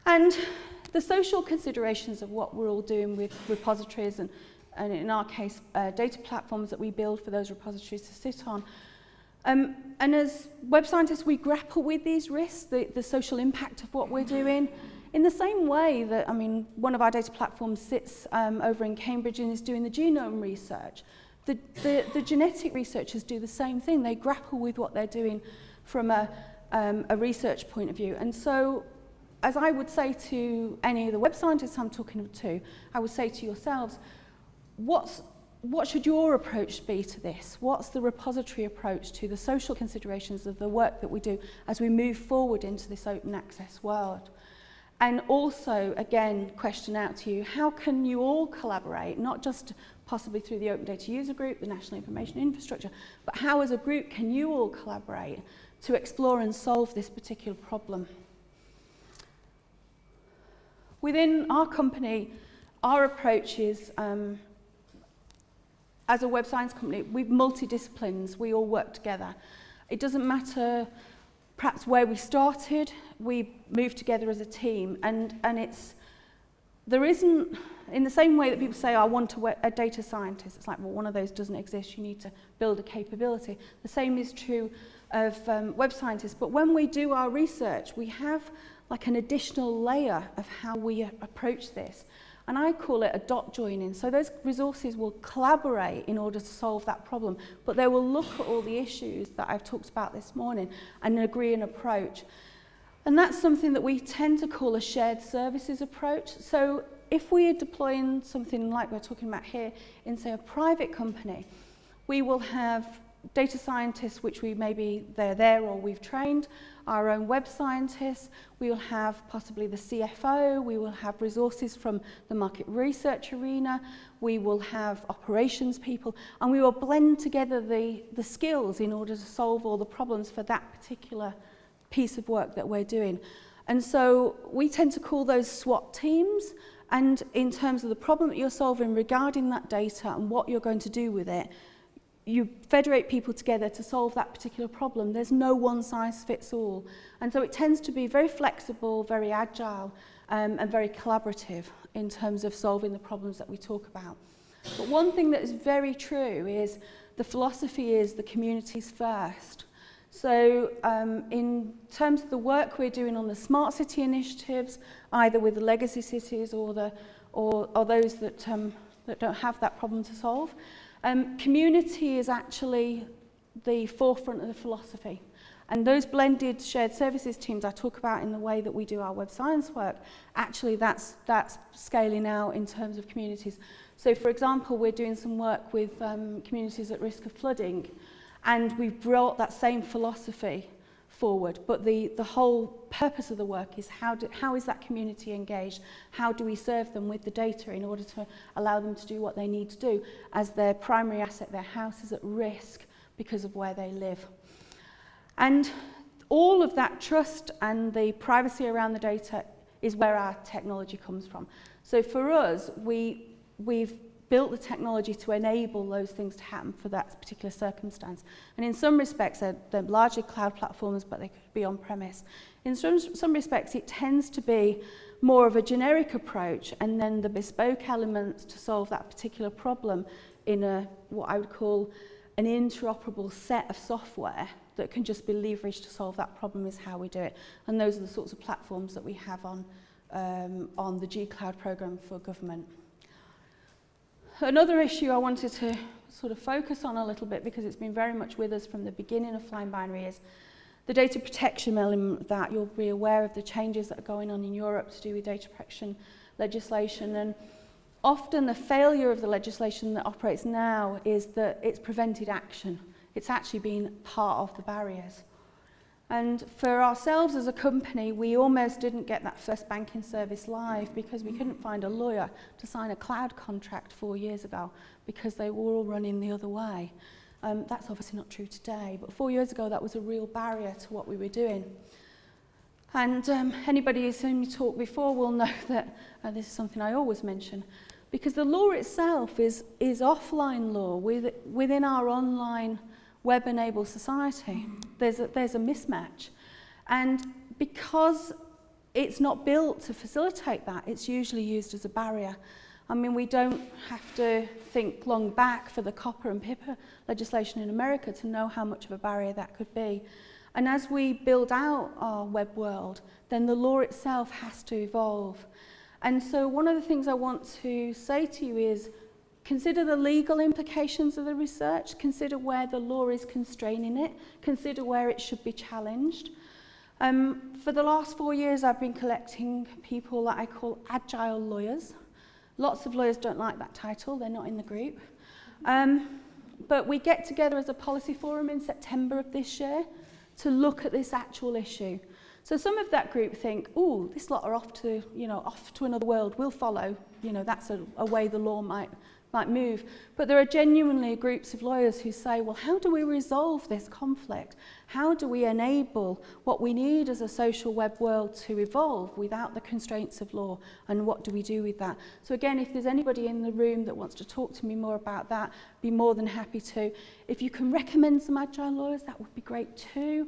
And the social considerations of what we're all doing with repositories and in our case, data platforms that we build for those repositories to sit on. And as web scientists, we grapple with these risks, the social impact of what we're doing, in the same way that, one of our data platforms sits over in Cambridge and is doing the genome research. The genetic researchers do the same thing. They grapple with what they're doing from a research point of view. And so, as I would say to any of the web scientists I'm talking to, I would say to yourselves, what should your approach be to this? What's the repository approach to the social considerations of the work that we do as we move forward into this open access world? And also, again, question out to you, how can you all collaborate, not just possibly through the Open Data User Group, the National Information Infrastructure, but how as a group can you all collaborate to explore and solve this particular problem? Within our company, our approach is, as a web science company, we're multidisciplines, we all work together. It doesn't matter perhaps where we started, we move together as a team, and there isn't, in the same way that people say, I want a data scientist, it's like, well, one of those doesn't exist, you need to build a capability. The same is true of web scientists, but when we do our research, we have like an additional layer of how we approach this. And I call it a dot joining. So those resources will collaborate in order to solve that problem, but they will look at all the issues that I've talked about this morning and agree an approach. And that's something that we tend to call a shared services approach. So if we are deploying something like we're talking about here in, say, a private company, we will have data scientists, which they're there or we've trained, our own web scientists, we will have possibly the CFO, we will have resources from the market research arena, we will have operations people, and we will blend together the skills in order to solve all the problems for that particular piece of work that we're doing. And so we tend to call those SWAT teams, and in terms of the problem that you're solving regarding that data and what you're going to do with it, you federate people together to solve that particular problem. There's no one size fits all. And so it tends to be very flexible, very agile, and very collaborative in terms of solving the problems that we talk about. But one thing that is very true is the philosophy is the communities first. So in terms of the work we're doing on the smart city initiatives, either with the legacy cities or those that don't have that problem to solve, community is actually the forefront of the philosophy. And those blended shared services teams I talk about in the way that we do our web science work, actually that's scaling out in terms of communities. So for example, we're doing some work with communities at risk of flooding, and we've brought that same philosophy forward, but the whole purpose of the work is how is that community engaged? How do we serve them with the data in order to allow them to do what they need to do as their primary asset, their house, is at risk because of where they live? And all of that trust and the privacy around the data is where our technology comes from. So for us, we've built the technology to enable those things to happen for that particular circumstance. And in some respects, they're largely cloud platforms, but they could be on-premise. In some respects, it tends to be more of a generic approach, and then the bespoke elements to solve that particular problem in what I would call an interoperable set of software that can just be leveraged to solve that problem is how we do it. And those are the sorts of platforms that we have on the G-Cloud program for government. Another issue I wanted to sort of focus on a little bit, because it's been very much with us from the beginning of Flying Binary, is the data protection element of that. You'll be aware of the changes that are going on in Europe to do with data protection legislation, and often the failure of the legislation that operates now is that it's prevented action. It's actually been part of the barriers. And for ourselves as a company, we almost didn't get that first banking service live because we couldn't find a lawyer to sign a cloud contract 4 years ago because they were all running the other way. That's obviously not true today, but 4 years ago that was a real barrier to what we were doing. And anybody who's seen me talk before will know that this is something I always mention, because the law itself is offline law within our online web-enabled society. There's a mismatch. And because it's not built to facilitate that, it's usually used as a barrier. I mean, we don't have to think long back for the copper and PIPA legislation in America to know how much of a barrier that could be. And as we build out our web world, then the law itself has to evolve. And so one of the things I want to say to you is, Consider the legal implications of the research, consider where the law is constraining it, consider where it should be challenged. For the last 4 years, I've been collecting people that I call agile lawyers. Lots of lawyers don't like that title, they're not in the group. But we get together as a policy forum in September of this year to look at this actual issue. So some of that group think, oh, this lot are off to another world, we'll follow. That's a way the law might move. But there are genuinely groups of lawyers who say, well, how do we resolve this conflict? How do we enable what we need as a social web world to evolve without the constraints of law? And what do we do with that? So again, if there's anybody in the room that wants to talk to me more about that, be more than happy to. If you can recommend some agile lawyers, that would be great too.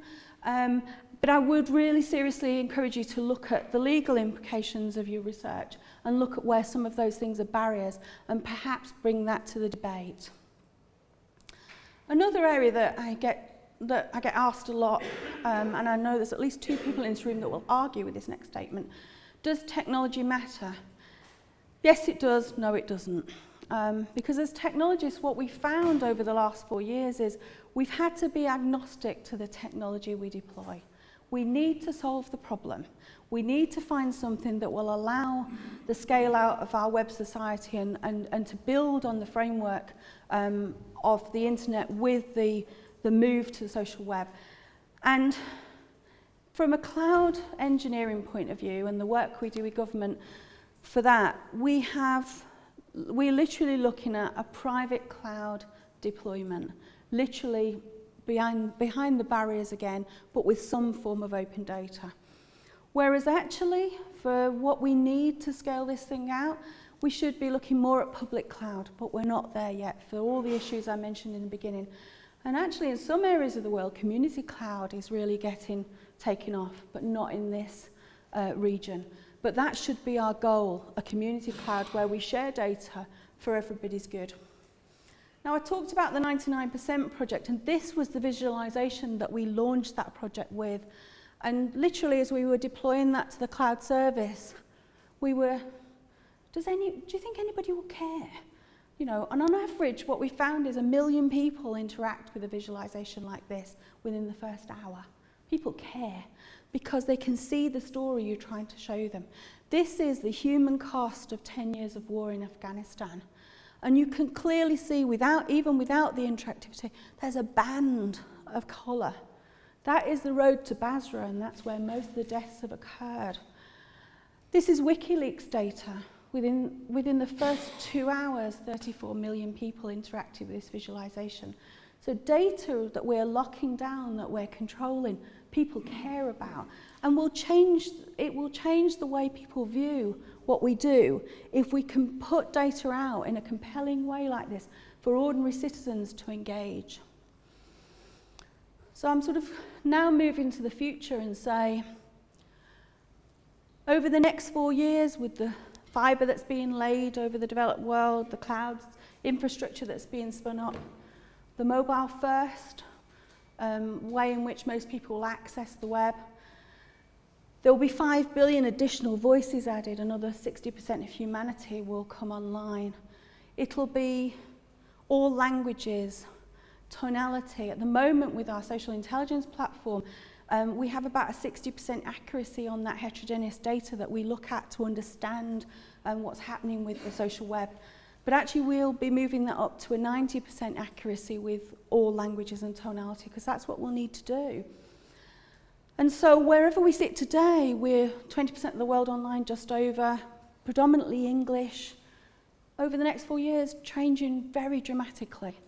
But I would really seriously encourage you to look at the legal implications of your research and look at where some of those things are barriers and perhaps bring that to the debate. Another area that I get asked a lot, and I know there's at least 2 people in this room that will argue with this next statement, does technology matter? Yes, it does. No, it doesn't. Because as technologists, what we found over the last 4 years is we've had to be agnostic to the technology we deploy. We need to solve the problem. We need to find something that will allow the scale out of our web society and to build on the framework of the internet with the move to the social web. And from a cloud engineering point of view and the work we do with government for that, we're literally looking at a private cloud deployment, literally behind the barriers again, but with some form of open data. Whereas actually, for what we need to scale this thing out, we should be looking more at public cloud, but we're not there yet for all the issues I mentioned in the beginning. And actually, in some areas of the world, community cloud is really getting taken off, but not in this region. But that should be our goal, a community cloud where we share data for everybody's good. Now, I talked about the 99% project, and this was the visualization that we launched that project with. And literally, as we were deploying that to the cloud service, we were, do you think anybody will care? And on average, what we found is 1 million people interact with a visualization like this within the first hour. People care because they can see the story you're trying to show them. This is the human cost of 10 years of war in Afghanistan. And you can clearly see, even without the interactivity, there's a band of colour. That is the road to Basra, and that's where most of the deaths have occurred. This is WikiLeaks data. Within the first 2 hours, 34 million people interacted with this visualization. So data that we're locking down, that we're controlling, people care about. And it will change the way people view what we do if we can put data out in a compelling way like this for ordinary citizens to engage. So I'm sort of now moving to the future and say, over the next 4 years, with the fibre that's being laid over the developed world, the cloud infrastructure that's being spun up, the mobile first way in which most people will access the web, there will be 5 billion additional voices added, another 60% of humanity will come online. It'll be all languages, tonality. At the moment with our social intelligence platform, we have about a 60% accuracy on that heterogeneous data that we look at to understand what's happening with the social web. But actually we'll be moving that up to a 90% accuracy with all languages and tonality, because that's what we'll need to do. And so wherever we sit today, we're 20% of the world online, just over, predominantly English. Over the next 4 years, changing very dramatically.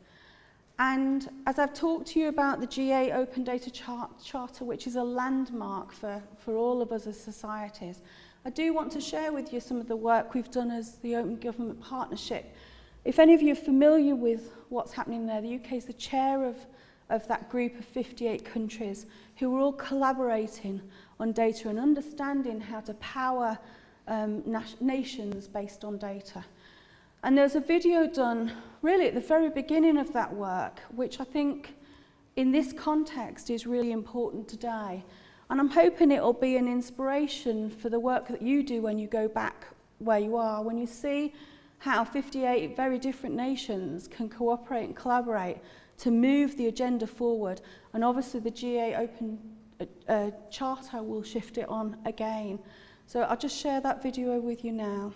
And as I've talked to you about the GA Open Data Charter, which is a landmark for all of us as societies, I do want to share with you some of the work we've done as the Open Government Partnership. If any of you are familiar with what's happening there, the UK is the chair of that group of 58 countries who are all collaborating on data and understanding how to power nations based on data. And there's a video done really at the very beginning of that work, which I think in this context is really important today. And I'm hoping it'll be an inspiration for the work that you do when you go back where you are, when you see how 58 very different nations can cooperate and collaborate to move the agenda forward. And obviously the GA Open Charter will shift it on again. So I'll just share that video with you now.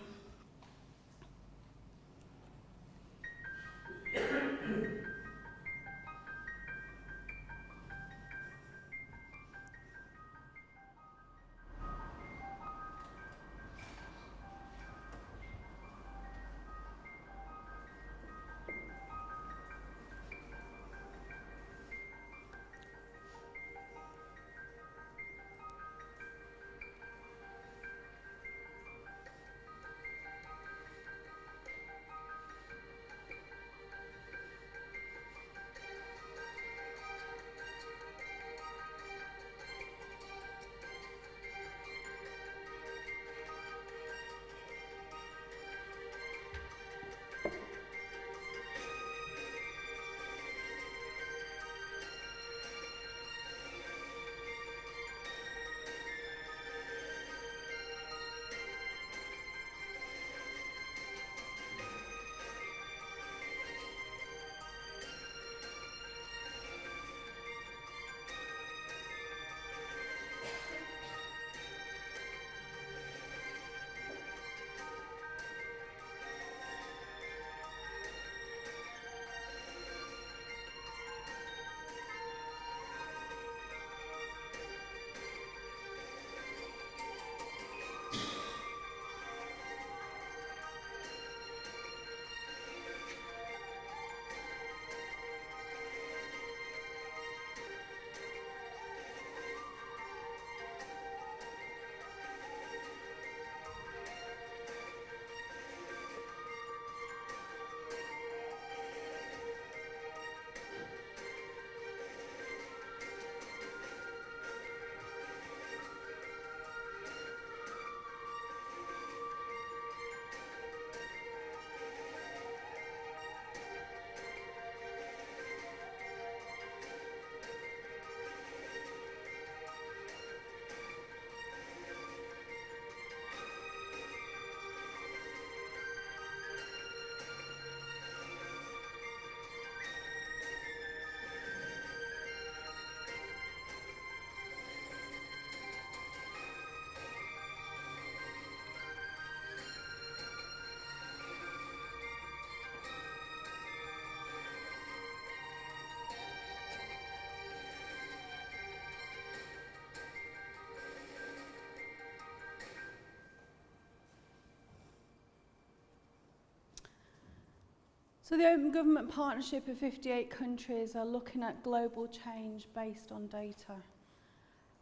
So the Open Government Partnership of 58 countries are looking at global change based on data.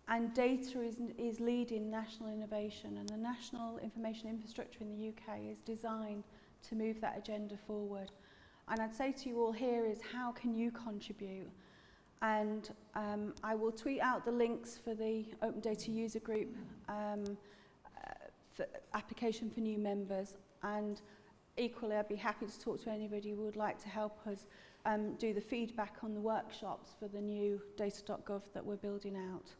And data is leading national innovation, and the National Information Infrastructure in the UK is designed to move that agenda forward. And I'd say to you all here is, how can you contribute? And I will tweet out the links for the Open Data User Group for application for new members. And equally, I'd be happy to talk to anybody who would like to help us do the feedback on the workshops for the new data.gov that we're building out.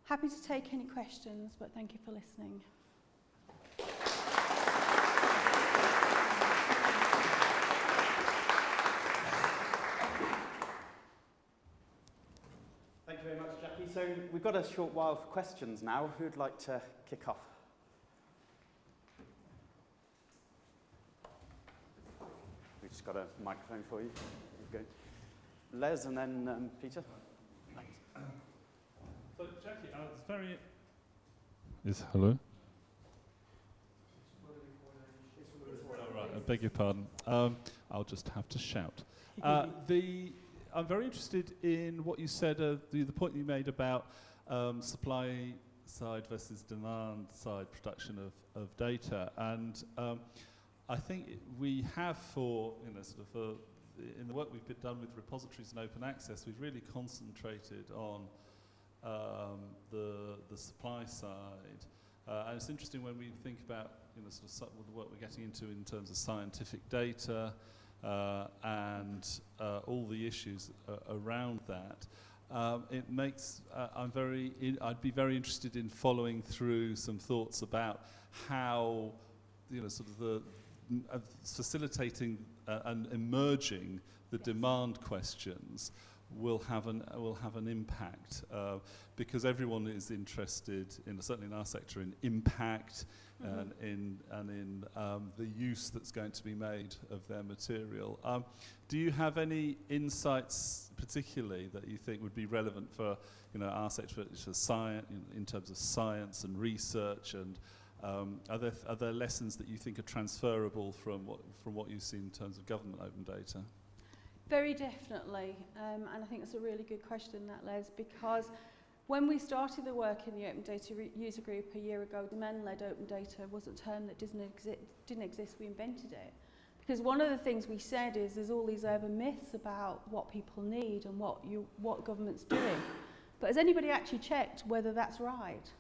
Happy to take any questions, but thank you for listening. Thank you very much, Jacqui. So we've got a short while for questions now. Who'd like to kick off? We've just got a microphone for you. There you go. Les and then Peter. Thanks. So, Jacqui, it's very... Is hello? Oh, right, I beg your pardon. I'll just have to shout. I'm very interested in what you said, the point you made about supply side versus demand side production of data. And I think we have in the work we've done with repositories and open access, we've really concentrated on the supply side. And it's interesting when we think about sort of the work we're getting into in terms of scientific data and all the issues around that. It makes I'd be very interested in following through some thoughts about how sort of facilitating and emerging the demand questions will have an impact, because everyone is interested in, certainly in our sector, in impact and in the use that's going to be made of their material. Do you have any insights, particularly, that you think would be relevant for our sector, for science, in terms of science and research, and are there lessons that you think are transferable from what you see in terms of government open data? Very definitely, and I think it's a really good question, that, Les, because when we started the work in the Open Data User Group a year ago, demand-led open data was a term that didn't exist. We invented it. Because one of the things we said is there's all these urban myths about what people need and what government's doing. But has anybody actually checked whether that's right?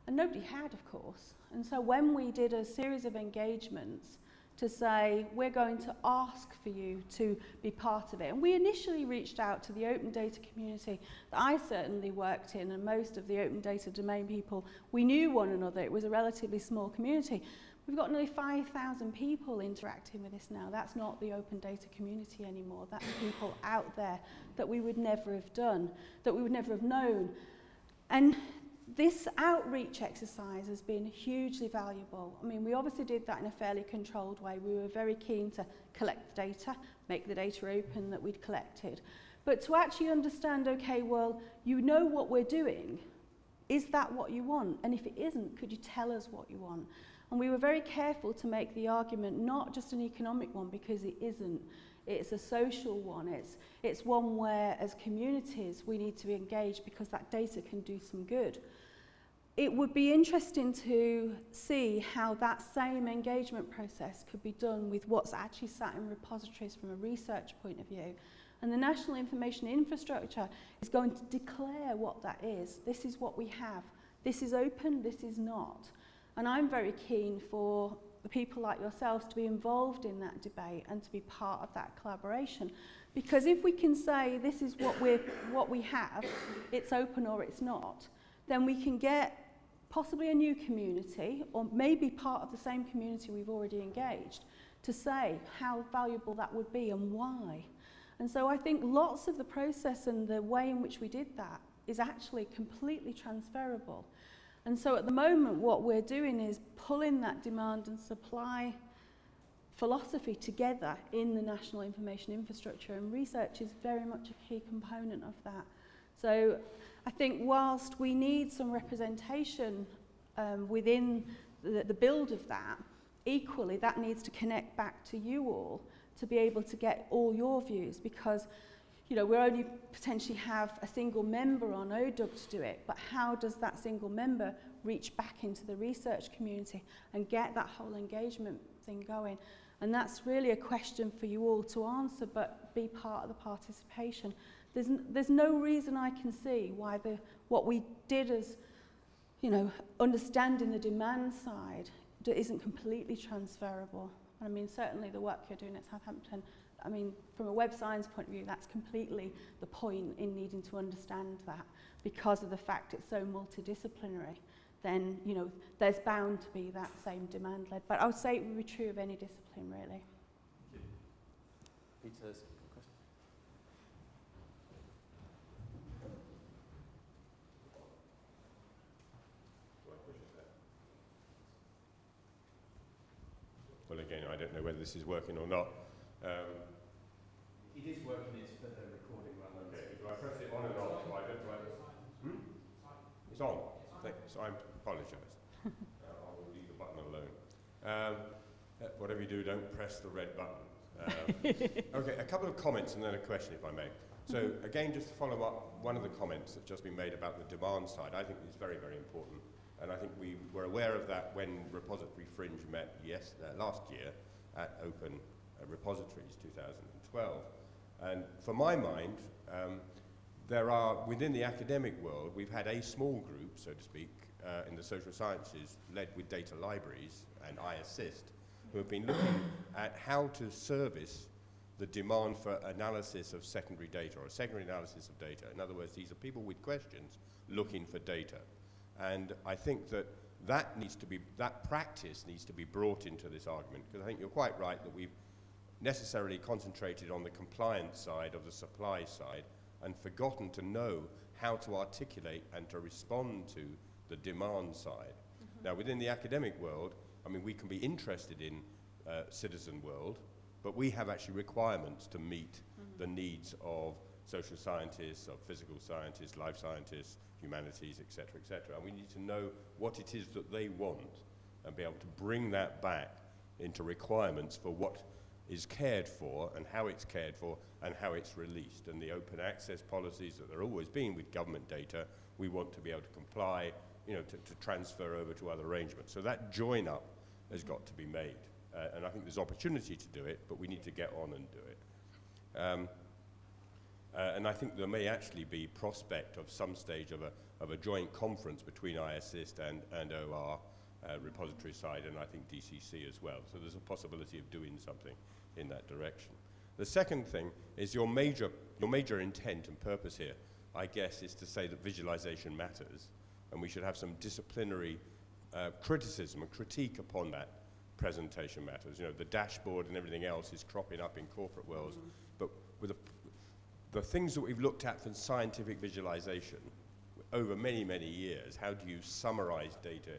And nobody had, of course. And so when we did a series of engagements to say, we're going to ask for you to be part of it. And we initially reached out to the open data community that I certainly worked in, and most of the open data domain people, we knew one another. It was a relatively small community. We've got nearly 5,000 people interacting with this now. That's not the open data community anymore. That's people out there that we would never have done, that we would never have known. And this outreach exercise has been hugely valuable. I mean, we obviously did that in a fairly controlled way. We were very keen to collect the data, make the data open that we'd collected. But to actually understand, okay, well, you know what we're doing. Is that what you want? And if it isn't, could you tell us what you want? And we were very careful to make the argument not just an economic one, because it isn't. It's a social one. It's one where, as communities, we need to be engaged because that data can do some good. It would be interesting to see how that same engagement process could be done with what's actually sat in repositories from a research point of view. And the National Information Infrastructure is going to declare what that is. This is what we have. This is open, this is not. And I'm very keen for the people like yourselves to be involved in that debate and to be part of that collaboration. Because if we can say this is what we have, it's open or it's not, then we can get possibly a new community, or maybe part of the same community we've already engaged, to say how valuable that would be and why. And so I think lots of the process and the way in which we did that is actually completely transferable. And so at the moment what we're doing is pulling that demand and supply philosophy together in the National Information Infrastructure, and research is very much a key component of that. So I think whilst we need some representation within the build of that, equally that needs to connect back to you all to be able to get all your views, because we only potentially have a single member on ODUG to do it, but how does that single member reach back into the research community and get that whole engagement thing going? And that's really a question for you all to answer, but be part of the participation. There's no reason I can see why what we did as, understanding the demand side isn't completely transferable. I mean, certainly the work you're doing at Southampton, I mean, from a web science point of view, that's completely the point in needing to understand that, because of the fact it's so multidisciplinary. Then, there's bound to be that same demand-led. But I would say it would be true of any discipline, really. Peter's question. Well, again, I don't know whether this is working or not. It is working, it's for the recording rather than... Okay, do I press it on and off? So I don't know whether... It's on. So I apologise. I will leave the button alone. Whatever you do, don't press the red button. Okay, a couple of comments and then a question, if I may. So again, just to follow up one of the comments that's just been made about the demand side, I think is very, very important. And I think we were aware of that when Repofringe met last year at Open Repositories 2012. And for my mind, there are, within the academic world, we've had a small group, so to speak, in the social sciences, led with data libraries and iAssist, who have been looking at how to service the demand for analysis of secondary data, or secondary analysis of data. In other words, these are people with questions looking for data. And I think that that practice needs to be brought into this argument, because I think you're quite right that we've necessarily concentrated on the compliance side of the supply side and forgotten to know how to articulate and to respond to the demand side. Now, within the academic world, I mean, we can be interested in citizen world, but we have actually requirements to meet the needs of social scientists, of physical scientists, life scientists, humanities, etc., etc. And we need to know what it is that they want and be able to bring that back into requirements for what is cared for and how it's cared for and how it's released. And the open access policies that there have always been with government data, we want to be able to comply, you know, to transfer over to other arrangements. So that join up has got to be made. And I think there's opportunity to do it, but we need to get on and do it. And I think there may actually be prospect of some stage of a joint conference between IASSIST and OR, repository side, and I think DCC as well. So there's a possibility of doing something in that direction. The second thing is your major intent and purpose here, I guess, is to say that visualization matters, and we should have some disciplinary criticism and critique upon that presentation matters. You know, the dashboard and everything else is cropping up in corporate worlds, but with the things that we've looked at for scientific visualization over many, many years, how do you summarize data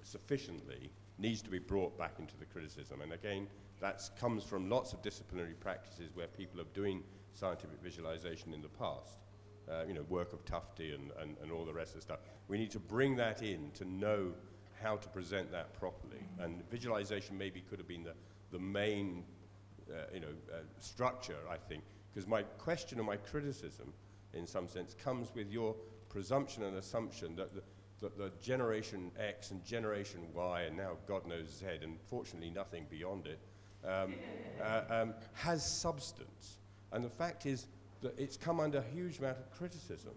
sufficiently, needs to be brought back into the criticism. And again, that comes from lots of disciplinary practices where people are doing scientific visualization in the past. You know, work of Tufte and all the rest of the stuff. We need to bring that in to know how to present that properly. And visualization maybe could have been the main structure, I think, because my question and my criticism, in some sense, comes with your presumption and assumption that the Generation X and Generation Y, and now God knows Z, and fortunately nothing beyond it, has substance. And the fact is that it's come under a huge amount of criticism.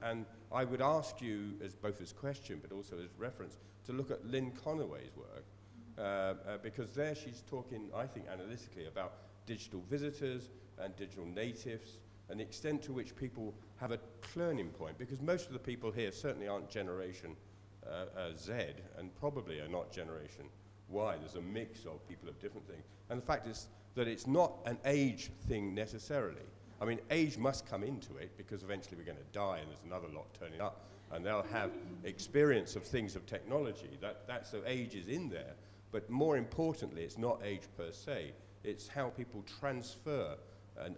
And I would ask you, as both as question but also as reference, to look at Lynn Conaway's work, because there she's talking, I think, analytically about digital visitors and digital natives, and the extent to which people have a learning point, because most of the people here certainly aren't Generation Z, and probably are not Generation Y. There's a mix of people of different things. And the fact is that it's not an age thing necessarily. I mean, age must come into it, because eventually we're going to die and there's another lot turning up, and they'll have experience of things of technology. So age is in there, but more importantly, it's not age per se. It's how people transfer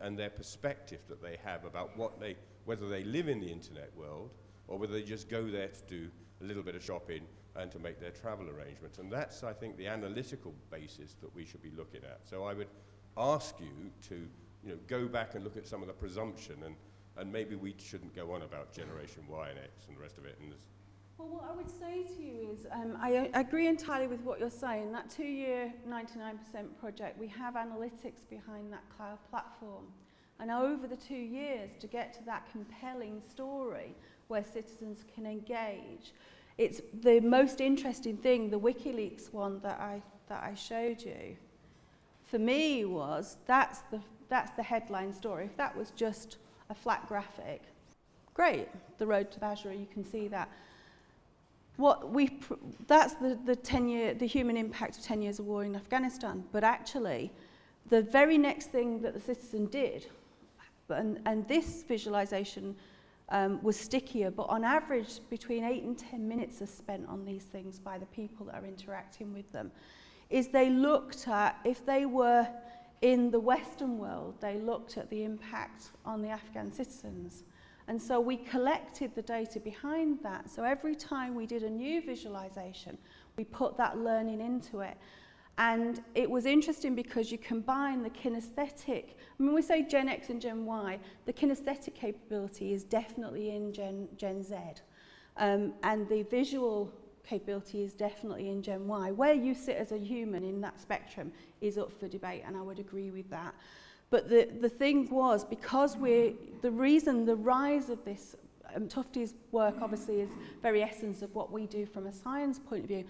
and their perspective that they have about whether they live in the internet world or whether they just go there to do a little bit of shopping and to make their travel arrangements. And that's, I think, the analytical basis that we should be looking at. So I would ask you to go back and look at some of the presumption, and maybe we shouldn't go on about Generation Y and X and the rest of it. Well, what I would say to you is, I agree entirely with what you're saying. That 2-year, 99% project, we have analytics behind that cloud platform. And over the 2 years, to get to that compelling story where citizens can engage, it's the most interesting thing, the WikiLeaks one that I showed you, for me was, that's the headline story. If that was just a flat graphic, great, the road to Basra, you can see that. That's the human impact of 10 years of war in Afghanistan. But actually, the very next thing that the citizen did, and this visualization was stickier, but on average, between 8 and 10 minutes are spent on these things by the people that are interacting with them, is they looked at, if they were in the Western world, they looked at the impact on the Afghan citizens. And so we collected the data behind that. So every time we did a new visualization, we put that learning into it. And it was interesting because you combine the kinesthetic, I mean, we say Gen X and Gen Y, the kinesthetic capability is definitely in Gen Z. And the visual capability is definitely in Gen Y. Where you sit as a human in that spectrum is up for debate, and I would agree with that. But the thing was, because the rise of this, Tufte's work obviously is very essence of what we do from a science point of view.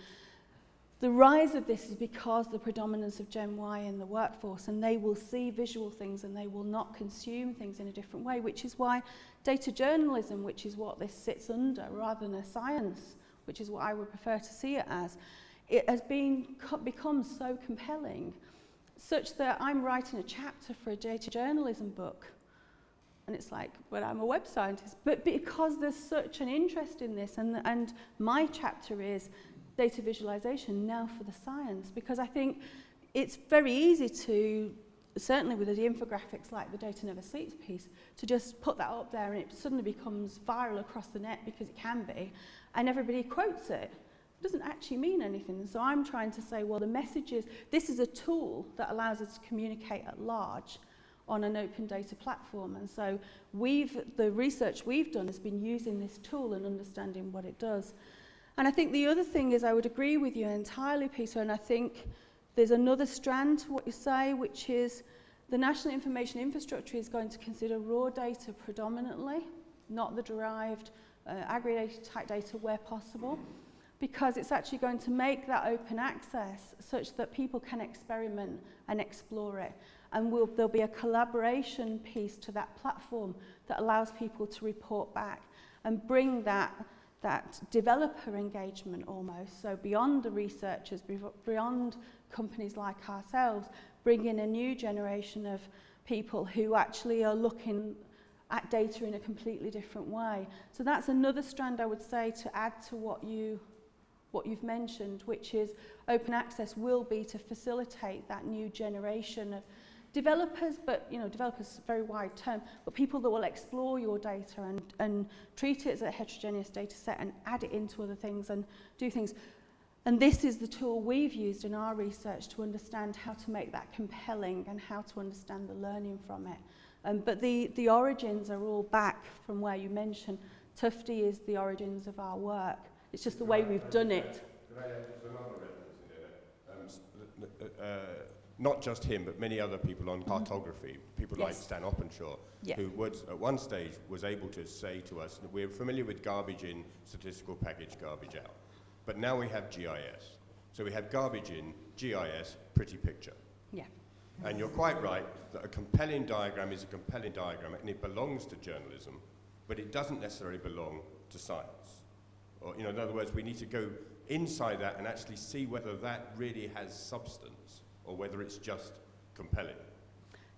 The rise of this is because the predominance of Gen Y in the workforce, and they will see visual things and they will not consume things in a different way, which is why data journalism, which is what this sits under, rather than a science which is what I would prefer to see it as, it has become so compelling, such that I'm writing a chapter for a data journalism book. And it's like, well, I'm a web scientist. But because there's such an interest in this, and my chapter is data visualization now for the science, because I think it's very easy to, certainly with the infographics like the Data Never Sleeps piece, to just put that up there and it suddenly becomes viral across the net because it can be, and everybody quotes it. It doesn't actually mean anything. So I'm trying to say, well, the message is, this is a tool that allows us to communicate at large on an open data platform. And so the research we've done has been using this tool and understanding what it does. And I think the other thing is, I would agree with you entirely, Peter, and I think there's another strand to what you say, which is the National Information Infrastructure is going to consider raw data predominantly, not the derived, aggregated type data where possible, because it's actually going to make that open access such that people can experiment and explore it. And there'll be a collaboration piece to that platform that allows people to report back and bring that developer engagement almost, so beyond the researchers, beyond companies like ourselves, bring in a new generation of people who actually are looking at data in a completely different way. So that's another strand I would say to add to what you've mentioned, which is open access will be to facilitate that new generation of developers, but developers is a very wide term, but people that will explore your data and treat it as a heterogeneous data set and add it into other things and do things. And this is the tool we've used in our research to understand how to make that compelling and how to understand the learning from it. But the origins are all back from where you mentioned. Tufty is the origins of our work. It's just the way we've done it. There's another reference in there. Not just him, but many other people on cartography, people like Stan Openshaw, who at one stage was able to say to us, we're familiar with garbage in, statistical package, garbage out. But now we have GIS. So we have garbage in, GIS, pretty picture. Yeah. And you're quite right that a compelling diagram is a compelling diagram, and it belongs to journalism, but it doesn't necessarily belong to science. Or, in other words, we need to go inside that and actually see whether that really has substance, or whether it's just compelling.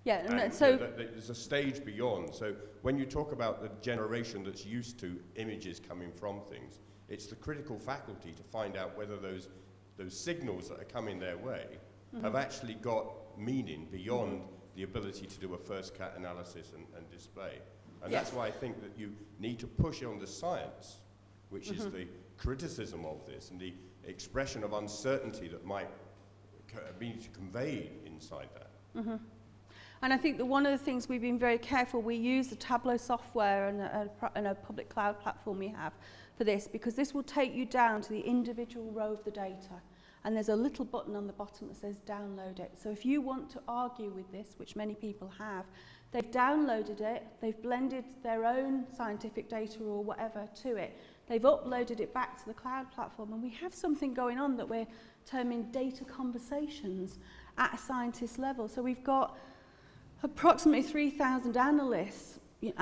Yeah, and so there's a stage beyond. So when you talk about the generation that's used to images coming from things, it's the critical faculty to find out whether those signals that are coming their way have actually got meaning beyond the ability to do a first cut analysis and display. And that's why I think that you need to push on the science, which is the criticism of this and the expression of uncertainty that might be conveyed inside that. And I think that one of the things we've been very careful, we use the Tableau software and a public cloud platform we have for this, because this will take you down to the individual row of the data. And there's a little button on the bottom that says download it. So if you want to argue with this, which many people have, they've downloaded it, they've blended their own scientific data or whatever to it, they've uploaded it back to the cloud platform, and we have something going on that we're terming data conversations at a scientist level. So we've got approximately 3,000 analysts in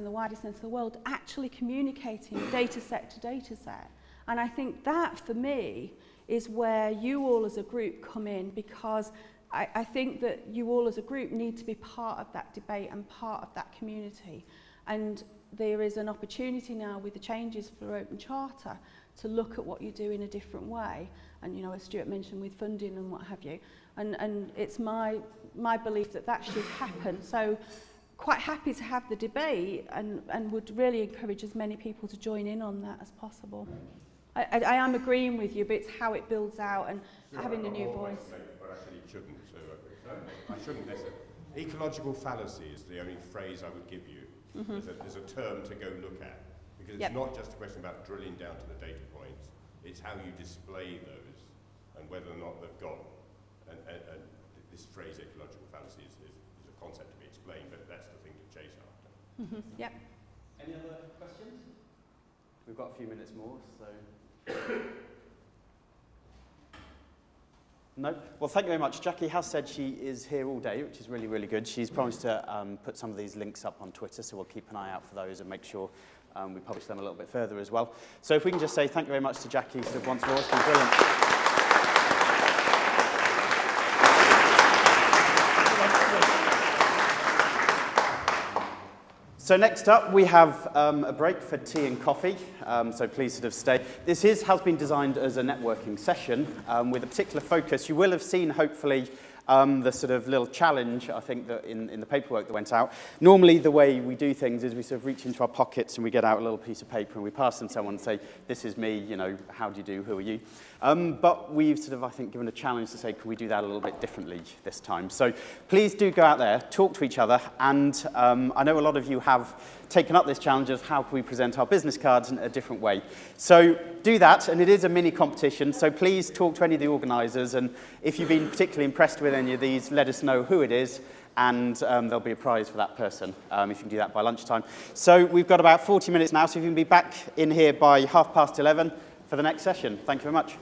the wider sense of the world actually communicating data set to data set. And I think that, for me, is where you all as a group come in, because I think that you all as a group need to be part of that debate and part of that community. And there is an opportunity now with the changes for Open Charter to look at what you do in a different way. And, as Stuart mentioned, with funding and what have you. And it's my belief that that should happen. So quite happy to have the debate and would really encourage as many people to join in on that as possible. I am agreeing with you, but it's how it builds out and having a new voice. But actually shouldn't, so I shouldn't necessarily. Ecological fallacy is the only phrase I would give you. There's a term to go look at, because it's not just a question about drilling down to the data points, it's how you display those and whether or not they've got, and this phrase ecological fallacy is a concept to be explained, but that's the thing to chase after. Yep. Any other questions? We've got a few minutes more, so. No? Well, thank you very much. Jacqui has said she is here all day, which is really, really good. She's promised to put some of these links up on Twitter, so we'll keep an eye out for those and make sure We publish them a little bit further as well. So if we can just say thank you very much to Jacqui sort of once more, it's been brilliant. So next up, we have a break for tea and coffee, so please sort of stay. This has been designed as a networking session with a particular focus. You will have seen, hopefully, the sort of little challenge, I think, that in the paperwork that went out. Normally, the way we do things is we sort of reach into our pockets and we get out a little piece of paper and we pass them to someone and say, this is me, you know, how do you do, who are you? But we've sort of, I think, given a challenge to say, can we do that a little bit differently this time? So please do go out there, talk to each other, and I know a lot of you have taken up this challenge of how can we present our business cards in a different way. So do that, and it is a mini competition, so please talk to any of the organisers, and if you've been particularly impressed with any of these, let us know who it is, and there'll be a prize for that person if you can do that by lunchtime. So we've got about 40 minutes now, so if you can be back in here by 11:30 for the next session. Thank you very much.